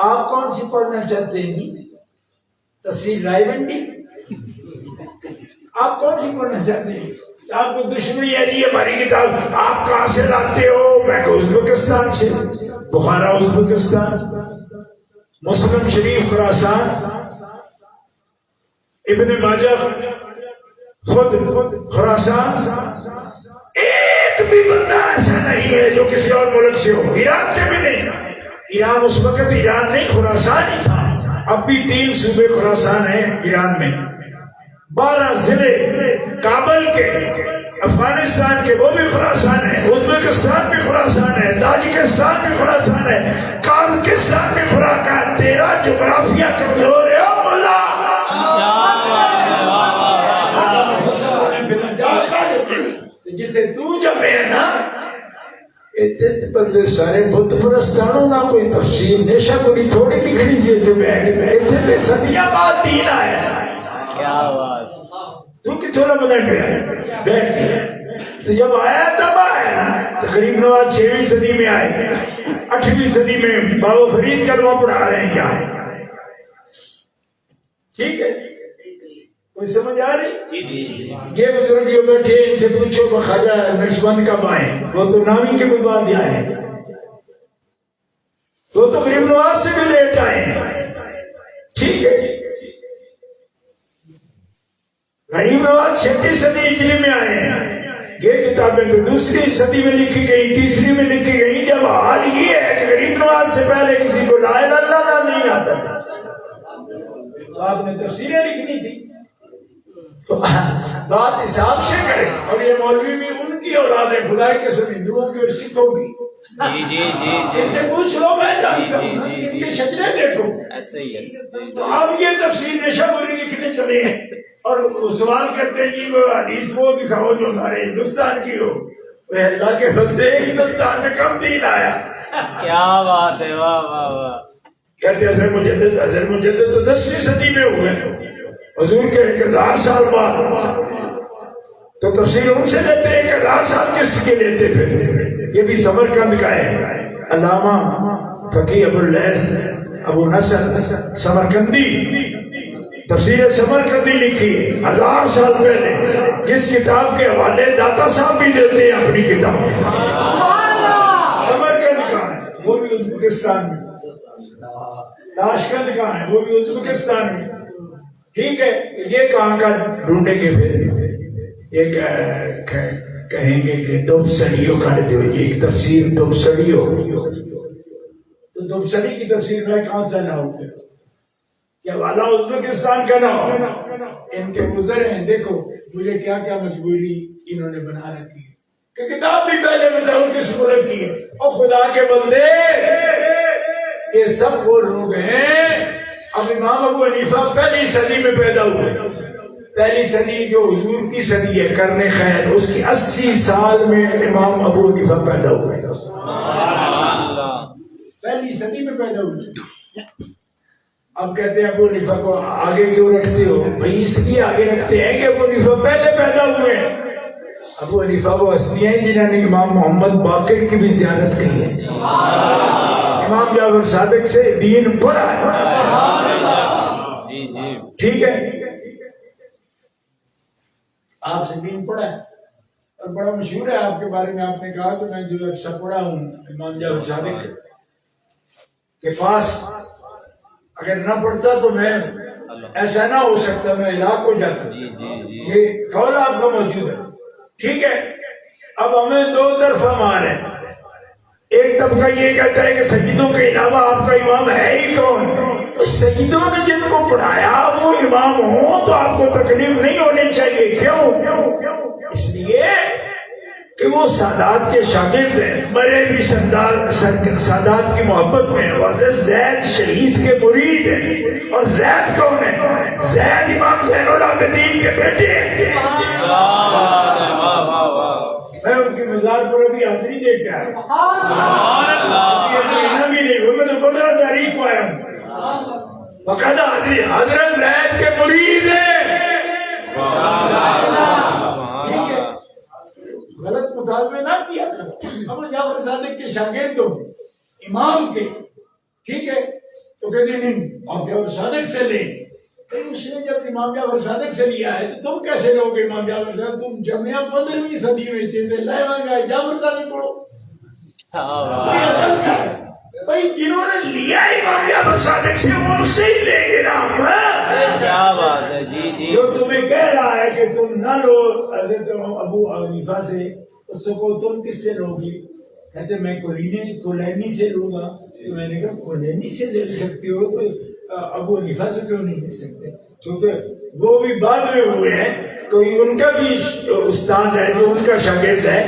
آپ کون سی پڑھنا چاہتے ہیں؟ تفسیر رائے بنڈی؟ آپ کون سی پڑھنا چاہتے ہیں؟ آپ کو دشمنی ہے یہ ہماری کتاب آپ کہاں سے لاتے ہو؟ میں کہ ازبکستان سے، بخارا ازبکستان، مسلم شریف خراسان، ابن ماجہ خود خراسان. ایک بھی بندہ ایسا نہیں ہے جو کسی اور ملک سے ہو. ایران سے بھی نہیں. ایران اس وقت ایران نہیں خراسان ہی تھا. اب بھی 3 صوبے خراسان ہیں ایران میں، 12 ضلع کابل کے، افغانستان کے وہ بھی خراسان ہے، ازبکستان بھی خراسان ہے، تاجکستان بھی خراسان ہے، قازقستان بھی خراسان. تیرا جغرافیہ کمزور ہے او مولا. جتنے تو جمع ہے نا اتنے بندے سارے بت پرستانوں نہ کوئی تفسیر نیشا کوئی تھوڑی لکھنی سی اتنے بیٹھ میں اتنے صدیاں بعد دین آیا. کیا بات. تو کتوں نہ بنا پیا بیٹھ تو جب آیا تب آیا. تقریب نواز 6ویں صدی میں آئے، 8ویں صدی میں بابا فرید کلمہ پڑھا رہے ہیں. کیا ٹھیک ہے؟ کوئی سمجھ آ رہی؟ یہ بزرگ جو بیٹھے ان سے پوچھو کہ خواجہ نقشبند کب آئے؟ وہ تو نامی کے کوئی بعد آئے، وہ تو غریب نواز سے بھی لیٹ آئے. ٹھیک ہے؟ غریب نواز 6ویں صدی ہجری میں آئے ہیں. یہ کتابیں تو 2ری صدی میں لکھی گئی، 3ری میں لکھی گئی. جب حال یہ ہے کہ غریب نواز سے پہلے کسی کو لا الہ الا اللہ نہیں آتا تھا تو آپ نے تفسیریں لکھنی تھی. بات حساب سے کرے. اور یہ مولوی بھی ان کی اولاد ہے، خدا کے قسم، ہندوؤں کی اور سکھوں کی. جی ان سے پوچھ لو، میں جانتا ہوں. ان کے شجرے دیکھو. ایسے ہی ہے. تو اب یہ تفسیر نیشا پوری لکھنے چلے ہیں اور وہ سوال کرتے ہیں جی وہ حدیث وہ دکھاؤ جو ہمارے ہندوستان کی ہو. اللہ کے بندے ہندوستان میں کم دین آیا. کیا بات ہے. واہ واہ واہ. کہتے ہیں حضرت مجدد تو 10ویں صدی میں ہوئے، حضور کے 1000 سال بعد. تو تفسیر ان سے لیتے ہیں، 1000 سال کس کے لیتے پھر؟ یہ بھی سمرقند کا ہے. علامہ فقیہ ابو اللیث ابو نصر سمرقندی تفسیر سمرقندی لکھی ہے 1000 سال پہلے، جس کتاب کے حوالے داتا صاحب بھی دیتے ہیں اپنی کتاب. سمرقند کا ہے، وہ بھی ازبکستان میں. تاشقند کا ہے، وہ بھی ازبکستان میں. ٹھیک ہے؟ یہ کہاں کا ڈھونڈیں گے پھر؟ ایک کہیں گے کہ دوبسڑیوں کر دو جی، ایک تفسیر دوبسڑیوں. تو دوبسڑی کی تفسیر میں کہاں سے نہ ہو کیا والا ازبکستان کا نہ ہو؟ ان کے گزر ہیں. دیکھو مجھے کیا کیا مجبوری انہوں نے بنا رکھی ہے کہ کتاب بھی پہلے بتاؤ کس ملک کی ہے. اور خدا کے بندے یہ سب وہ لوگ ہیں. اب امام ابو حنیفہ 1 صدی میں پیدا ہوئے. 1 صدی جو حضور کی صدی ہے کرنے خیر، اس کی 80 سال میں امام ابو حنیفہ پیدا ہوئے. 1 صدی میں پیدا ہوئے. اب کہتے ہیں ابو حنیفہ کو آگے کیوں رکھتے ہو؟ بھائی اس لیے آگے رکھتے ہیں کہ ابو حنیفہ پہلے پیدا ہوئے. ابو حنیفہ وہ ہستیاں ہیں جنہوں نے امام محمد باقر کی بھی زیارت کی ہے. امام جعفر صادق سے دین پڑھا ہے. ٹھیک ہے؟ آپ سے دین پڑھا ہے اور بڑا مشہور ہے آپ کے بارے میں. آپ نے کہا کہ میں جو عرصہ پڑھا ہوں امام جعفر صادق کے پاس، اگر نہ پڑھتا تو میں ایسا نہ ہو سکتا، میں ہلاک ہو جاتا. یہ قول آپ کا موجود ہے. ٹھیک ہے؟ اب ہمیں 2 طرفہ مار ہے. ایک طبقہ یہ کہتا ہے کہ سیدوں کے علاوہ آپ کا امام ہے ہی کون؟ سیدوں نے جن کو پڑھایا وہ امام ہوں تو آپ کو تکلیف نہیں ہونی چاہیے. کیوں؟ اس لیے کہ وہ سادات کے شاگرد ہیں، مرے بھی سادات کی محبت میں. واضح زید شہید کے مرید ہیں. اور زید کون ہے؟ زید امام زین العابدین کے بیٹے ہیں. میں ان کی مزار پر ابھی حاضری دے کے آیا یہ مہینہ بھی نہیں ہوا، میں تو 15 تاریخ کو آیا ہوں باقاعدہ حاضری، حضرت زید کے مرید ہیں، ٹھیک ہے، غلط مطالبے نہ کیا کرو. ابو جعفر صادق کے شاگرد ہو امام کے، ٹھیک ہے، تو کہتے نہیں امام جعفر صادق سے لیں. اس نے جب امام جعفر صادق سے لیا ہے تو تم کیسے لو گے امام جعفر صادق؟ تم جامعہ 15ویں صدی میں تھے، لائے مانگا جعفر صادق پڑھو. بھائی جنہوں نے لیا امام جعفر صادق سے وہ سے ہی لیں گے نا ہم. کیا بات ہے، جی جی. جو تمہیں کہہ رہا ہے کہ تم نہ لو حضرت ابو حنیفہ سے، اس کو تم کس سے لو گی؟ کہتے میں کلینی سے لوں گا. تو میں نے کہا کلینی سے لے سکتے ہو تو ابو حنیفہ سے کیوں نہیں لے سکتے؟ کیونکہ وہ بھی بعد میں ہوئے ہیں، کوئی ان کا بھی استاد ہے جو ان کا شاگرد ہے.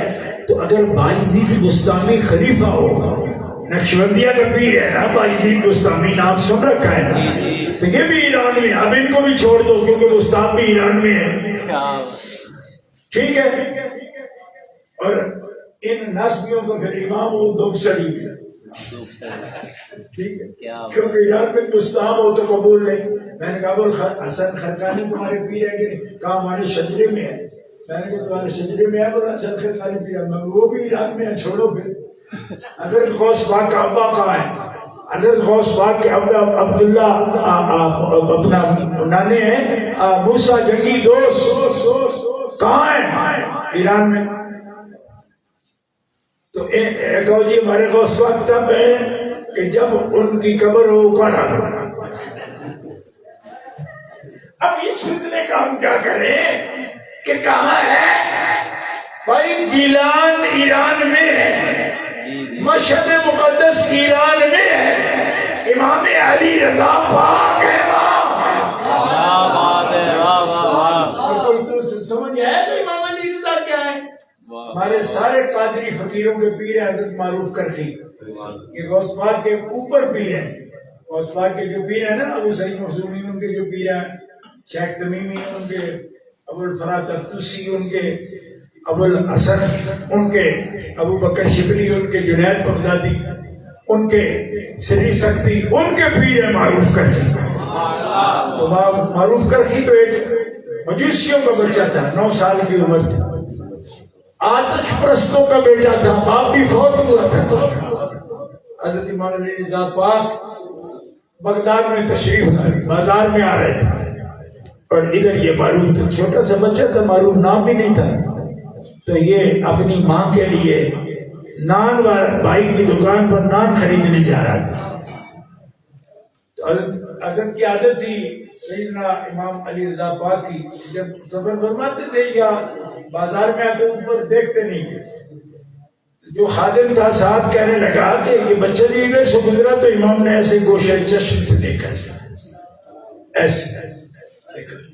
تو اگر باجید بستامی خلیفہ ہوگا، نقشبندیہ کا پیر ہے نا باجید بستامی، نام سن رکھا ہے نا، تو یہ بھی ایران میں. اب ان کو بھی چھوڑ دو کیونکہ استاد بھی ایران میں ہے، ٹھیک ہے. اور ان نسبیوں کو پھر امام وہ دب سڑی، ٹھیک ہے، کیونکہ ایران میں گستاخ ہو تو قبول نہیں. میں نے کہا ابو حسن خرقانی تمہارے پیر ہے کہ نہیں؟ کہا ہمارے شجرے میں ہے. میں نے کہا تمہارے شجرے میں ہے بولا حسن خرقانی پیر ہے؟ وہ بھی ایران میں ہے، چھوڑو پھر. حضرت غوث پاک کا ابا کہاں ہے؟ حضرت غوث پاک کے ابا عبداللہ اپنا نانے ہیں موسیٰ جنگی دوست، کہاں ہے؟ ایران میں. تو ایک اور جی ہمارے غوث پاک تب ہے کہ جب ان کی قبر ہو اکاڑا دو. اب اس فتنے کا ہم کیا کریں کہ کہاں ہے؟ بھائی گیلان ایران میں ہے، مشہد مقدس ایران میں ہے، امام علی رضا پاک ہے وہاں. کوئی تو سمجھ آیا تو امام علی رضا کیا ہے؟ ہمارے سارے قادری فقیروں کے پیر ہیں حضرت معروف کرخی، یہ غوث پاک کے اوپر پیر ہیں. غوث پاک کے جو پیر ہیں نا ابو سعید مخزومی ان کے جو پیر ہیں، شیخ تمیمی ان کے، ابو الفرات الطوسی ان کے، ابو الحسن ان کے، ابو بکر شبلی ان کے، جنید بغدادی ان کے، سری سکتی ان کے پیر ہیں معروف کرخی. تو معروف کرخی تو ایک مجوسیوں کا بچہ تھا، 9 سال کی عمر تھی، آتش پرستوں کا بیٹا تھا، باپ بھی فوت ہوا تھا. حضرت امام علی رضا پاک بغداد میں تشریف لائے، بازار میں آ رہے تھے اور ادھر یہ معروف تھا، چھوٹا سا بچہ تھا، معروف نام بھی نہیں تھا. تو یہ اپنی ماں کے لیے نان بھائی کی دکان پر نان خریدنے جا رہا تھا. تو حضرت کی عادت تھی سیدنا امام علی رضا پاک کی، جب سفر فرماتے تھے یا بازار میں آتے اوپر دیکھتے نہیں تھے. جو خادم تھا ساتھ کہنے لگا کہ یہ بچہ بھی ادھر سے گزرا تو امام نے ایسے گوشہ چشم سے دیکھا، ایسے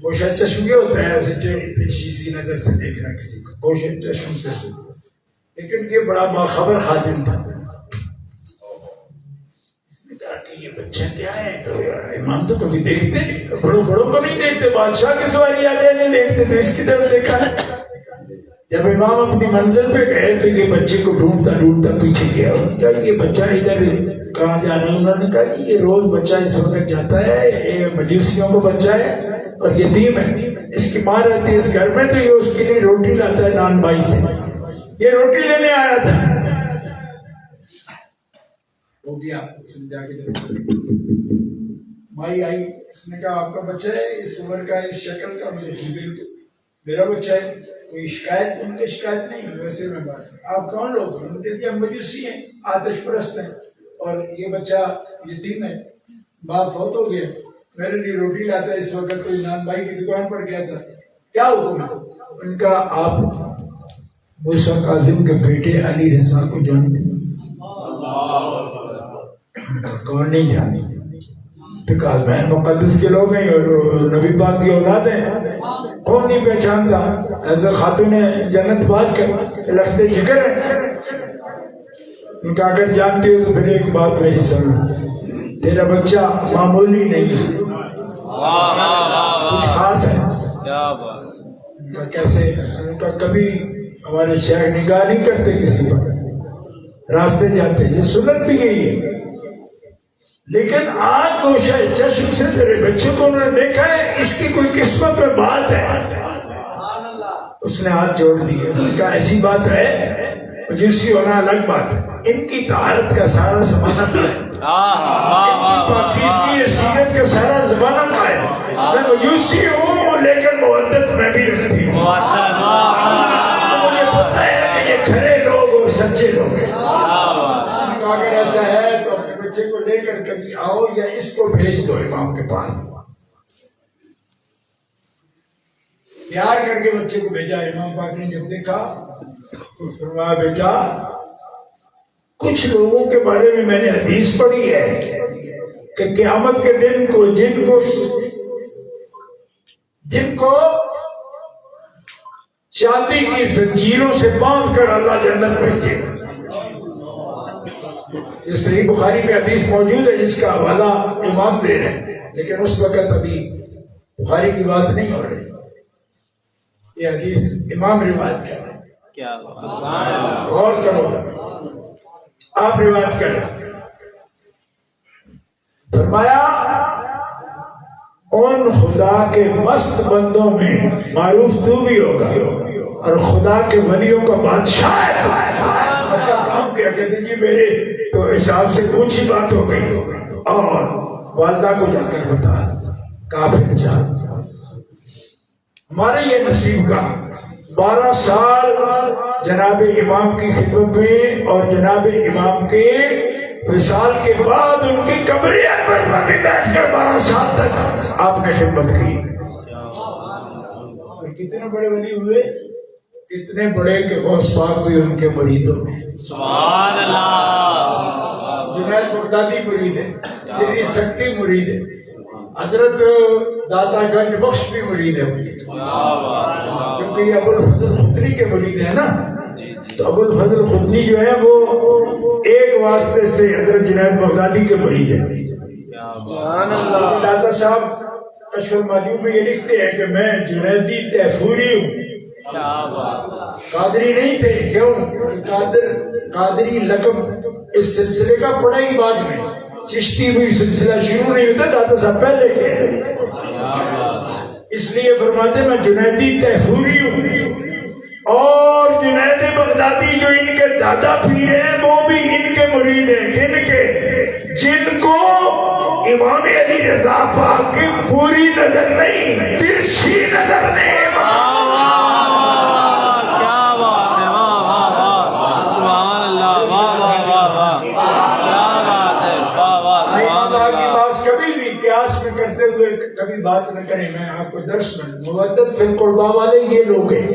گوشہ چشم یہ ہوتا ہے ایسے ٹیڑھی پیچھی سی نظر سے دیکھنا کسی کو، گوشہ چشم سے. لیکن یہ بڑا باخبر خادم تھا. اس نے کہا کہ یہ بچہ کیا ہے؟ تو امام تو کبھی دیکھتے نہیں، بڑوں کو نہیں دیکھتے، بادشاہ کے سواری آتے نہیں دیکھتے، تو اس کی طرف دیکھا. جب امام اپنی منزل پہ گئے تو یہ بچے کو ڈھونڈتا پیچھے گیا. کہا یہ بچہ ادھر کہاں جا رہا ہے؟ انہوں نے کہا کہ یہ روز بچہ اس وقت جاتا ہے، یہ مجوسیوں کو بچہ ہے اور یتیم ہے، اس کی ماں رہتی ہے اس گھر میں، تو یہ اس کے لیے روٹی لاتا ہے نان بھائی سے، یہ روٹی لینے آیا تھا. ہو گیا سمجھا کے مائی آئی، اس نے کہا آپ کا بچہ ہے اس عمر کا، اس شکل کا؟ مجھے بالکل میرا بچہ ہے، کوئی شکایت؟ ان کی شکایت نہیں، ویسے میں بات. آپ کون لوگ ہیں؟ ان کے ہم مجوسی ہیں، آتش پرست ہیں، اور یہ بچہ یتیم ہے، باپ فوت ہو گیا، میرے لیے روٹی لاتا ہے اس وقت، کوئی نان بھائی کی دکان پر گیا تھا، کیا حکم ہے؟ ان کا آپ موسیٰ کاظم کے بیٹے علی رضا کو جانتے ہیں؟ کون نہیں جانے؟ میں مقدس کے لوگ ہیں اور نبی پاک کی اولاد ہیں، کون نہیں پہچانتا؟ حضرت خاتون جنت پاک کے لخت جگر ہے. ان کا اگر جانتے ہو تو پھر ایک بات میری سن، تیرا بچہ معمولی نہیں ہے، کچھ خاص ہے. ان کا کیسے؟ ان کا کبھی ہمارے شیخ نگاہ نہیں کرتے کسی پر، راستے جاتے ہیں، یہ سنت بھی یہی ہے. لیکن آج تو چشم سے تیرے بچوں کو انہوں نے دیکھا ہے اس کی کوئی قسمت میں بات ہے، اس نے ہاتھ جوڑ دیے. ان کا ایسی بات ہے مجوسی ہونا الگ بات ہے، ان کی طہارت کا سارا زمانہ ہے، ان کی پاکیزگی سیرت کا سارا زمانہ ہے. میں مجوسی ہوں لیکن محدت میں بھی رکھتی ہوں. مجھے پتا ہے کہ یہ کھرے لوگ اور سچے لوگ ہیں. اگر ایسا ہے تو اپنے بچے کو لے کر کبھی آؤ یا اس کو بھیج دو امام کے پاس. پیار کر کے بچے کو بھیجا. امام پاک نے جب دیکھا تو فرمایا بیٹا کچھ لوگوں کے بارے میں نے حدیث پڑھی ہے کہ قیامت کے دن کو جن کو چاندی کی زنجیروں سے باندھ کر اللہ جنت بھیجے گا. یہ صحیح بخاری میں حدیث موجود ہے جس کا حوالہ امام دے رہے ہیں، لیکن اس وقت ابھی بخاری کی بات نہیں ہو رہی. یہ حدیث امام روایت کر رہے ہیں. غور کرو، آپ روایت کریں. فرمایا ان خدا کے مست بندوں میں معروف تو بھی ہوگا اور خدا کے ولیوں کا بادشاہ ہے. کام کیا کہتے جی میرے تو حساب سے اونچی بات ہو گئی اور والدہ کو جا کر بتا کافر جا. ہمارے یہ نصیب کا 12 سال جناب امام کی خدمت میں اور جناب امام کے وصال کے بعد ان کی قبریت پر بیٹھ کر 12 سال تک آپ نے خدمت کی. کتنے بڑے ولی ہوئے؟ اتنے بڑے کہ غوث پاک بھی ان کے مریدوں میں. سبحان اللہ. جنید بغدادی مرید ہے، سری سکتی مرید ہے، حضرت داتا گنج بخش بھی مرید ہے کیونکہ یہ ابو الفضل خدنی کے مرید ہیں نا. تو ابو الفضل خدنی جو ہے وہ ایک واسطے سے حضرت جنید بغدادی کے مرید ہے. داتا صاحب کشف المعجوب میں یہ لکھتے ہیں کہ میں جنیدی تیفوری ہوں. قادری نہیں تھے. کیوں؟ قادری لقب اس سلسلے کا پڑا ہی بعد میں. چشتی بھی سلسلہ شروع نہیں ہوتا، داتا صاحب پہلے کے. اس لیے فرماتے میں جنیدی تیفوری ہوں. اور جنید بغدادی جو ان کے دادا پیر ہیں وہ بھی ان کے مرید ہیں. کن کے؟ جن کو امام علی رضا پاک کی پوری نظر نہیں، ترچھی نظر نہیں. کرتے ہوئے کبھی بات نہ کریں. میں آپ کو درس میں مودت فی القربا والے یہ لوگ ہیں.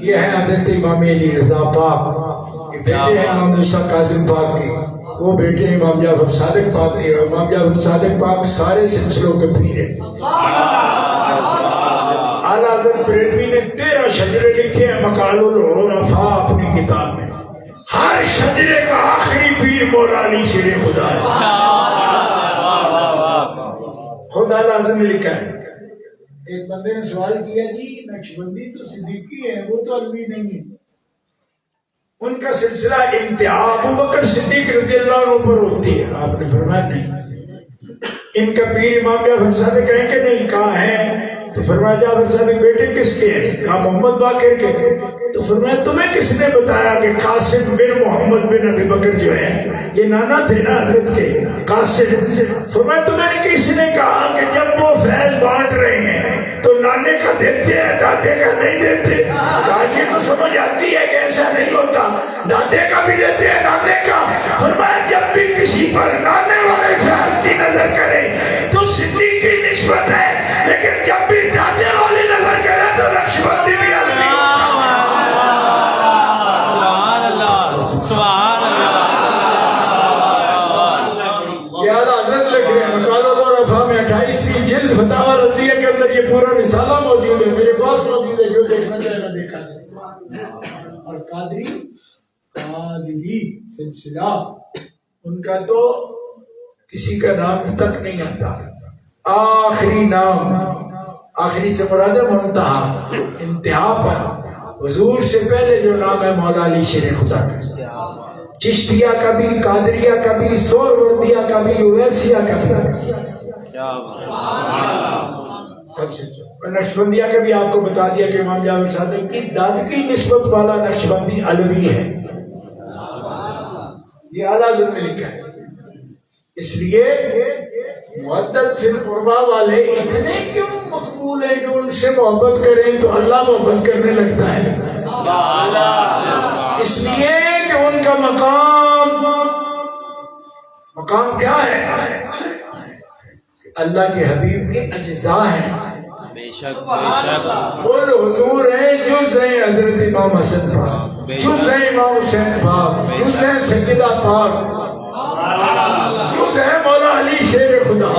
یہ ہیں حضرت امام علی رضا پاک کے بیٹے ہیں امام موسیٰ کاظم پاک کے، وہ بیٹے ہیں امام جعفر صادق پاک کے، اور امام جعفر صادق پاک سارے سلسلوں کے پیر ہیں. اعلیٰ حضرت بریلوی نے 13 شجرے لکھے ہیں مقال العرفاء اپنی کتاب میں. ہر شجرے کا آخری پیر مولا علی شیر خدا ہے. خدا لازم نے لکھا ہے. ایک بندے نے سوال کیا جی نقشبندی تو صدیقی ہے، وہ تو علوی نہیں ہے. ان کا سلسلہ انتہا ابو بکر صدیق رضی اللہ عنہ پر ہوتی ہے. آپ نے فرمایا نہیں. ان کا پیر امام جعفر صادق کہیں کہ نہیں. کہاں ہے؟ تو فرمایا جعفر صادق بیٹے کس کے ہیں؟ کہا محمد باقر کے. تو فرمایا تمہیں کس نے بتایا کہ قاسم بن محمد بن ابی بکر جو ہے یہ نانا تھے نا حضرت کے قاسم. فرمایا تمہیں کس نے کہا کہ جب وہ فیض بانٹ رہے ہیں تو نانے کا دیتے ہیں دادے کا نہیں دیتے؟ کہا یہ تو سمجھ آتی ہے کہ ایسا نہیں ہوتا، دادے کا بھی دیتے ہیں نانے کا. فرمایا جب بھی کسی پر نانے والے فیض کی نظر کرے تو صدیق کی نسبت ہے، لیکن جب بھی دادے والی نظر کرے تو نقشبندی بھی علوی. سبحان اللہ. یہ اعلیٰ حضرت لکھ رہے ہیں مقال العرفاء میں 28ویں جلد فتاوی رضیہ کے اندر یہ پورا رسالہ موجود ہے. میرے پاس موجود ہے، جو دیکھنا چاہے گا دیکھا سکتا. اور قادری سلسلہ ان کا تو کسی کا نام تک نہیں آتا. آخری نام، آخری سے مراد ہے منتہا، انتہا پر. حضور سے پہلے جو نام ہے مولا علی شیر خدا کا. چشتیہ کا بھی، قادریہ کا بھی، سہروردیہ کا بھی، اویسیہ کا بھی، کیا بات سب سے نقشبندیہ کا بھی آپ کو بتا دیا کہ امام جعفر صادق کی دادگی نسبت والا نقشبندی علوی ہے، یہ اعلیٰ حضرت نے لکھا ہے. اس لیے معدل فی القربہ والے اتنے کیوں مقبول ہیں کہ ان سے محبت کریں تو اللہ محبت کرنے لگتا ہے؟ اس لیے کہ ان کا مقام کیا ہے؟ اللہ کے حبیب کے اجزاء ہیں، بے شک بے شک. کل حضور ہیں، جز ہیں حضرت امام حسن پاک، جز ہیں امام حسین پاک، جز ہیں سیدہ پاک، جز ہے مولا علی شیر خدا.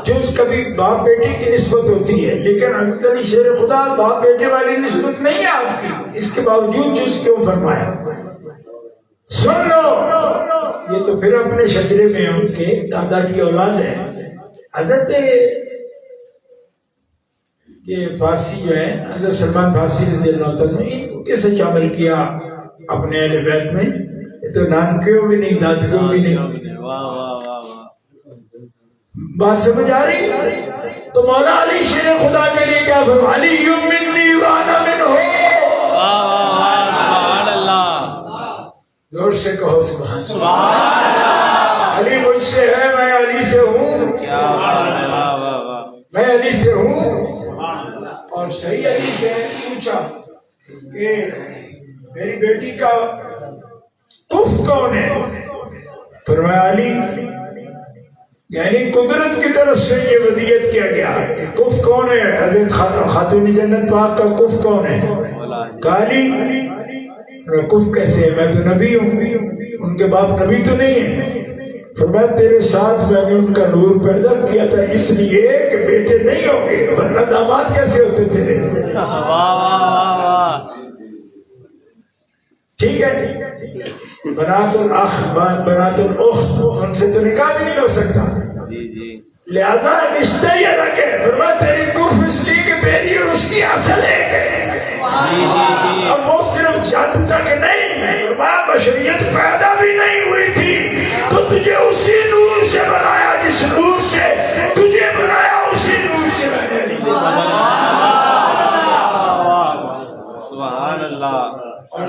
جز کبھی باپ بیٹے کی نسبت ہوتی ہے، لیکن حضرت علی شیر خدا باپ بیٹے والی نسبت نہیں ہے آپ کی، اس کے باوجود جز کیوں فرمایا؟ سن لو، یہ تو پھر اپنے شجرے میں ان کے دادا کی اولاد ہے. حضرت یہ فارسی جو ہے حضرت سلمان فارسی رضی اللہ تعالیٰ نے ان کو کیسے شامل کیا اپنے اہل بیت میں؟ یہ تو نانکیوں بھی نہیں، دادیوں بھی نہیں. بات سمجھ آ رہی؟ تو مولا علی شیر خدا کے لیے کیا فرمایا؟ علی منی وانا منہ. سبحان اللہ. زور سے کہو سبحان اللہ. علی مجھ سے ہے، میں علی سے ہوں، میں علی سے ہوں. اور صحیح علی سے پوچھا کہ میری بیٹی کا کف کون ہے؟ فرمایا علی. یعنی قدرت کی طرف سے یہ وصیت کیا گیا کہ کف کون ہے؟ حضرت خاتون جنت پاک کا کف کون ہے؟ علی. کف کیسے ہے؟ میں تو نبی ہوں، ان کے باپ نبی تو نہیں ہے. فرمایا تیرے ساتھ میں نے ان کا نور پیدا کیا تھا اس لیے کہ بیٹے نہیں ہوں گے، ورنہ داماد کیسے ہوتے تیرے؟ ٹھیک ہے. بنات الاخ بنات الاخت، ان سے تو نکاح بھی نہیں ہو سکتا، لہذا رشتہ یہ الگ ہے. فرمایا تیری کف اس لیے کہ میری اور اس کی اصل ایک ہے. اب وہ صرف جد تک نہیں، فرمایا بشریت پیدا بھی نہیں ہوئی تھی تو تجھے اسی نور سے بنایا جس نور سے تجھے بنایا، اسی نور سے میں نے سبحان اللہ. اور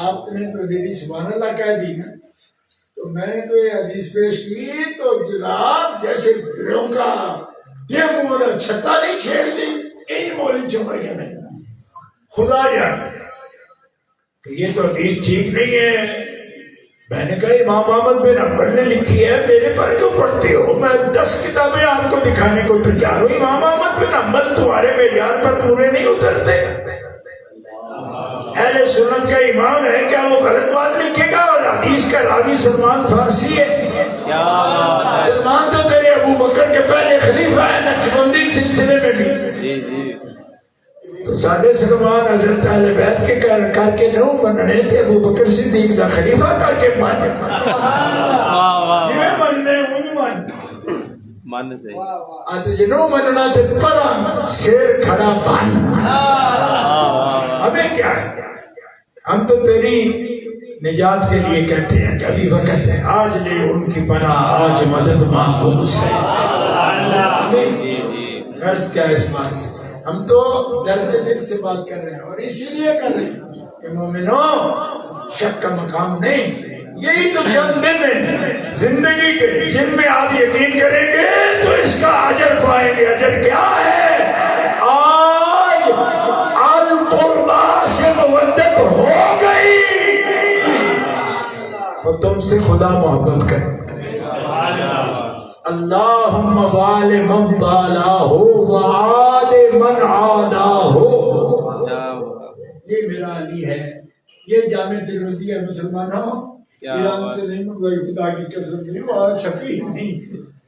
آپ نے تو دیدی سبحان اللہ کہہ دی نا، تو میں نے تو یہ حدیث پیش کی تو جناب جیسے دلوں کا یہ منہ چھتا نہیں چھیڑ دی ان مولی چوپڑیاں میں. خدا یاد کہ یہ تو حدیث ٹھیک نہیں ہے. میں نے کہا امام احمد بن حنبل نے لکھی ہے، میرے پر کیوں پڑھتے ہو؟ میں 10 کتابیں آپ کو دکھانے کو تیار ہوں. امام احمد بن حنبل تمہارے معیار پر پورے نہیں اترتے. اہل سنت کا امام ہے، کیا وہ غلط بات لکھے گا؟ اور حدیث کا راوی سلمان فارسی ہے. سلمان تو تیرے ابو بکر کے پہلے خلیفہ ہے نقشبندی سلسلے میں بھی. تو سادے سلمان حضرت اہل بیت کے کر کے نہ مننے تے ابو بکر صدیق کا خلیفہ کر کے مان جویں مننے ان من سے اج جنوں مننا تے پرا شیر کھڑا بن. ہمیں کیا ہے؟ ہم تو تیری نجات کے لیے کہتے ہیں کہ ابھی وقت ہے، آج لے ان کی پناہ، آج مدد مانگو مجھ سے. غرض کیا اس بات سے؟ ہم تو درد دل سے بات کر رہے ہیں اور اسی لیے کر رہے ہیں کہ مومنو شک کا مقام نہیں. یہی تو چند دن ہیں زندگی کے جن میں آپ یقین کریں گے تو اس کا اجر پائیں گے. اجر کیا ہے؟ آج القربا سے مودت ہو گئی تو تم سے خدا محبت کرے. اللہم وال من والہ وعاد من عادہ. یہ میرا علی ہے. یہ جامع دروزی ہے مسلمانوں، ایران سے نہیں منگوائی، خدا کی قسم نہیں، وہاں چھپی نہیں،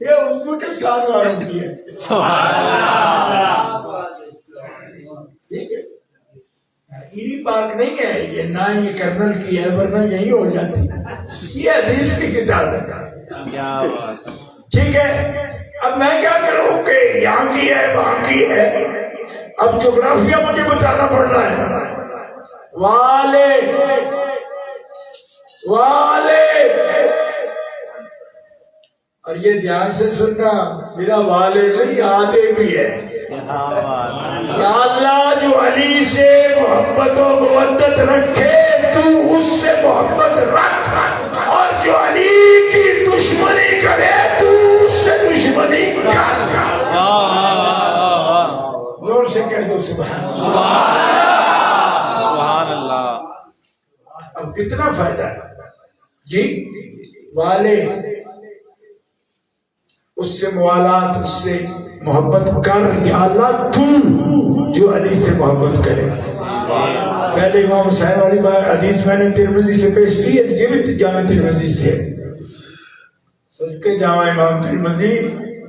یہ اس کو کس کام والوں کی ہے. ٹھیک ہے، ایری پاک نہیں ہے یہ، نہ یہ کرنل کی ہے ورنہ یہی ہو جاتی. یہ حدیث کی کتاب ہے. کیا بات. ٹھیک ہے، اب میں کیا کروں کہ یہاں کی ہے وہاں کی ہے. اب جغرافیہ مجھے بتانا پڑ رہا ہے. والے والے. اور یہ دھیان سے سننا، میرا والے نہیں آدھے بھی ہے. کیا بات ہے. یا اللہ جو علی سے محبت و مودت رکھے تو اس سے محبت رکھ، اور جو علی کی دشمنی کرے تو اس سے دشمنی کر. واہ واہ واہ واہ. زور سے کہہ دو سبحان اللہ. سبحان اللہ. اب کتنا فائدہ ہے جی. والے اس سے موالات، اس سے محبت کر. یا اللہ تو جو علی سے محبت کرے. پہلے امام حسین والی حدیث میں نے ترمذی سے پیش کی ہے، یہ بھی جامع ترمذی سے ہے. سن کے جامع امام ترمذی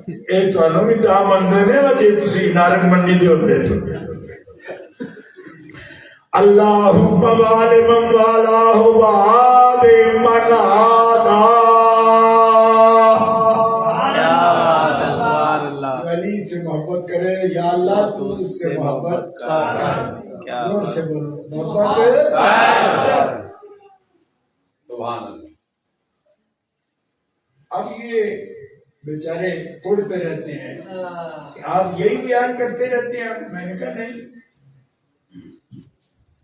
ایک تو بھی دعا مندے نے وجہ تسی نارک منڈی دے ہوندے تو. اللہم والی من والاہ وعادی من عادا. علی سے محبت کرے. یا اللہ تو اس سے محبت کر. زور سے بولو محبت کر. سبحان اللہ. اب یہ بیچارے پڑھتے رہتے ہیں کہ آپ یہی بیان کرتے رہتے ہیں. میں نے کہا نہیں،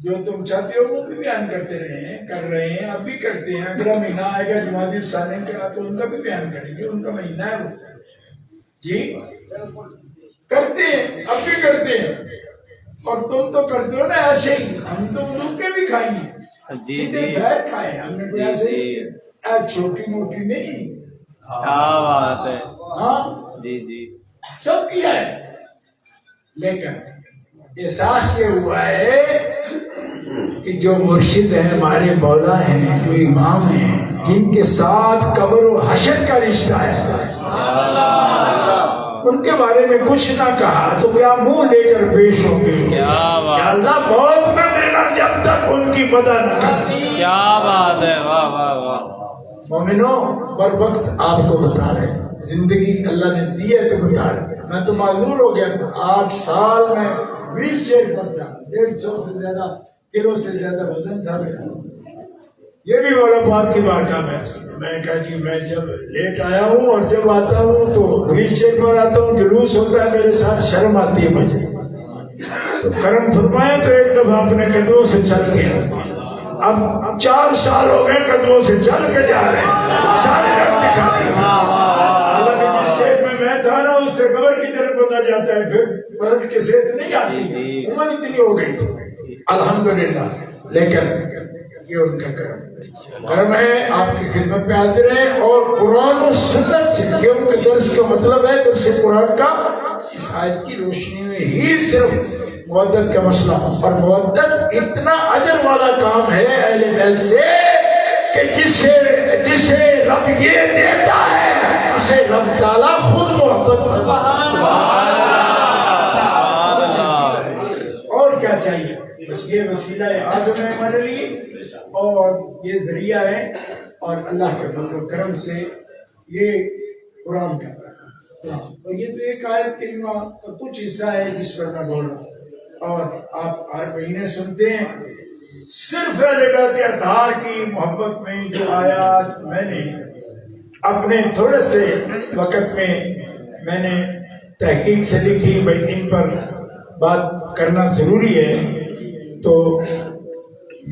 جو تم چاہتے ہو وہ بھی بیان کرتے رہے ہیں، کر رہے ہیں، اب بھی کرتے ہیں. اگلا مہینہ آئے گا جمادی الثانی کا تو ان کا بھی بیان کریں گے، ان کا مہینہ ہے وہ. جی کرتے ہیں، اب بھی کرتے ہیں. اور تم تو کرتے ہو نا ایسے ہی. ہم تو ان کے بھی کھائیں گے، سیدھے فیٹ کھائے. ہم نے کوئی ایسے چھوٹی موٹی نہیں. کیا بات ہے. ہاں جی جی سب کیا ہے، لیکن احساس یہ ہوا ہے کہ جو مرشد ہیں، ہمارے مولا ہیں، جو امام ہیں، جن کے ساتھ قبر و حشر کا رشتہ ہے، ان کے بارے میں کچھ نہ کہا تو کیا منہ لے کر پیش ہوں گے. یا اللہ موت میں دینا جب تک ان کی مدد نہ کرتی. کیا بات ہے. واہ واہ واہ. مومنوں بر وقت آپ کو بتا رہے ہیں، زندگی اللہ نے دی ہے تو بتا رہے. میں تو معذور ہو گیا تھا. 8 سال میں ویل چیئر پر تھا. 150 سے زیادہ کلو سے زیادہ وزن تھا میرا. یہ بھی مولا پاک کی بات ہے. میں کہا کہ میں جب لیٹ آیا ہوں اور جب آتا ہوں تو ویل چیئر پر آتا ہوں، جلوس ہوتا ہے میرے ساتھ، شرم آتی ہے مجھے. تو کرم فرمائے تو ایک دفعہ اپنے قدموں سے چل گیا. اب 4 سال ہو گئے قدموں سے چل کے جا رہے ہیں. سارے رنگ دکھا دیا. حالانکہ جس سیٹ میں تھا نا اس سے قبر کی طرف بتا جاتا ہے، پھر مرد کی صحت نہیں آتی. عمر اتنی ہو گئی تھی الحمدللہ. لیکن یہ ان کا کرم ہے. آپ کی خدمت میں حاضر ہے اور قرآن و سنت سے، کیونکہ درس کا مطلب ہے درس قرآن کا، اس آیت کی روشنی میں ہی صرف مودت کا مسئلہ. اور مودت اتنا اجر والا کام ہے اہل بیت سے کہ جسے رب یہ دیتا ہے اسے رب تعالیٰ خود محبت فرماتا ہے. اور کیا چاہیے؟ بس یہ وسیلہ اعظم ہے ہمارے لیے اور یہ ذریعہ ہے. اور اللہ کے فضل و کرم سے یہ قرآن کا اور یہ تو ایک آیت کریمہ کا کچھ حصہ ہے جس پر میں بول رہا ہوں. اور آپ ہر مہینے سنتے ہیں. صرف اہل بیت اطہار کی محبت میں جو آیات میں نے اپنے تھوڑے سے وقت میں نے تحقیق سے لکھی، بھائی ان پر بات کرنا ضروری ہے. تو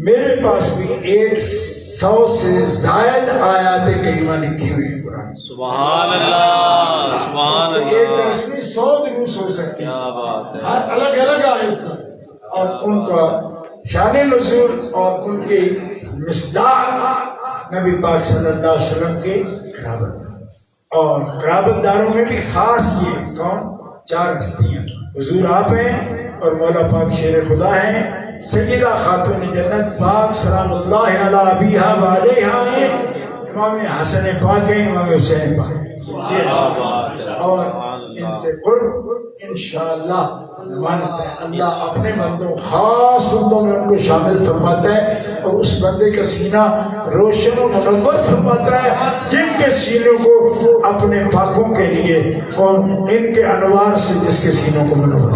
میرے پاس بھی 100 سے زائد آیات کریمہ لکھی ہوئی ہیں قرآن. سبحان اللہ. سبحان اللہ. ایک درس میں 100 دروس ہو سکتے ہیں. کیا بات ہے. ہر الگ الگ آیت اور ان کا شان نزول اور ان کی مصداق نبی پاک صلی اللہ علیہ وسلم کے قرابت. اور قرابت داروں میں بھی خاص یہ کون؟ 4 ہستیاں. حضور آپ ہیں اور مولا پاک شیر خدا ہیں. سیدہ خاتون جنت پاک سلام اللہ علیہ ابیہا و علیہا ہیں. امام حسن پاک ہیں، امام حسین پاک ہیں. اور ان سے قرب انشاءاللہ ضمانت ہے. اللہ اپنے بندوں، خاص بندوں میں ان کو شامل فرماتا ہے اور اس بندے کا سینہ روشن و منور فرماتا ہے جن کے سینوں کو اپنے پاکوں کے لیے اور ان کے انوار سے جس کے سینوں کو منور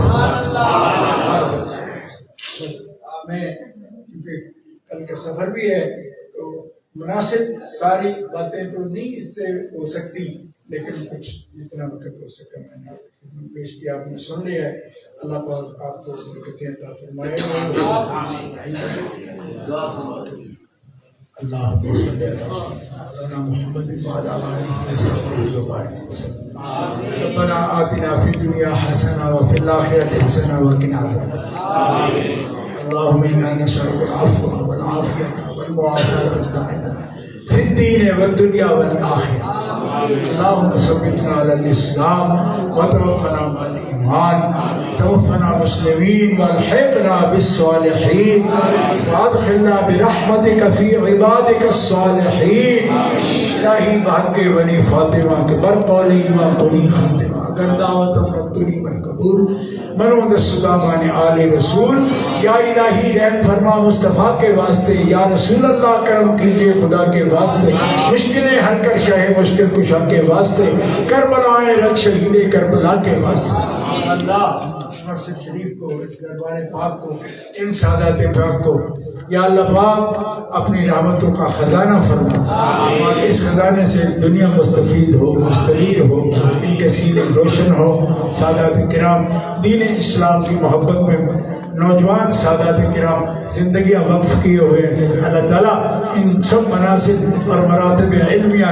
میں کیونکہ کل کا سفر بھی ہے تو مناسب ساری باتیں تو نہیں اس سے ہو سکتی، لیکن کچھ جتنا وقت ہو سکا میں نے پیش کیا، آپ نے سن لیا ہے۔ اللہ پاک آپ کو برکتیں عطا فرمائے۔ اللهم صل على سيدنا محمد وعلى آله وصحبه وسلم۔ ربنا آتنا في الدنيا حسنة وفي الآخرة حسنة وقنا عذاب النار۔ اللهم إنا نسألك العفو والعافية والمعافاة الدائمة في الدين والدنيا والآخرة۔ اللهم ثبتنا على الإسلام وتوفنا مع الإيمان، توفنا مسلمين والحقنا بالصالحين، وأدخلنا برحمتك في عبادك الصالحين۔ الہی بحق بنی فاطمہ کے برقولی وقلی خاتمہ اگر دعوت امرتنی بالقبول منود السلام آل رسول۔ یا الہی رحم فرما مصطفیٰ کے واسطے، یا رسول اللہ کرم کیجئے خدا کے واسطے، مشکلیں حل کر شاہ مشکل کشا کے واسطے، کربلائیں رد شہید کربلا کے واسطے۔ اللہ اس مسجد شریف کو، اس دربار پاک کو، ان سادات پاک کو یا اللہ پاک اپنی رحمتوں کا خزانہ فرما، اور اس خزانے سے دنیا مستفید ہو، مستریر ہو، ان کے سینے روشن ہو۔ سادات کرام دین اسلام کی محبت میں نوجوان سادات کرام زندگیاں وقف کیے ہوئے، اللہ تعالیٰ ان سب مناسب اور مراتب علمیہ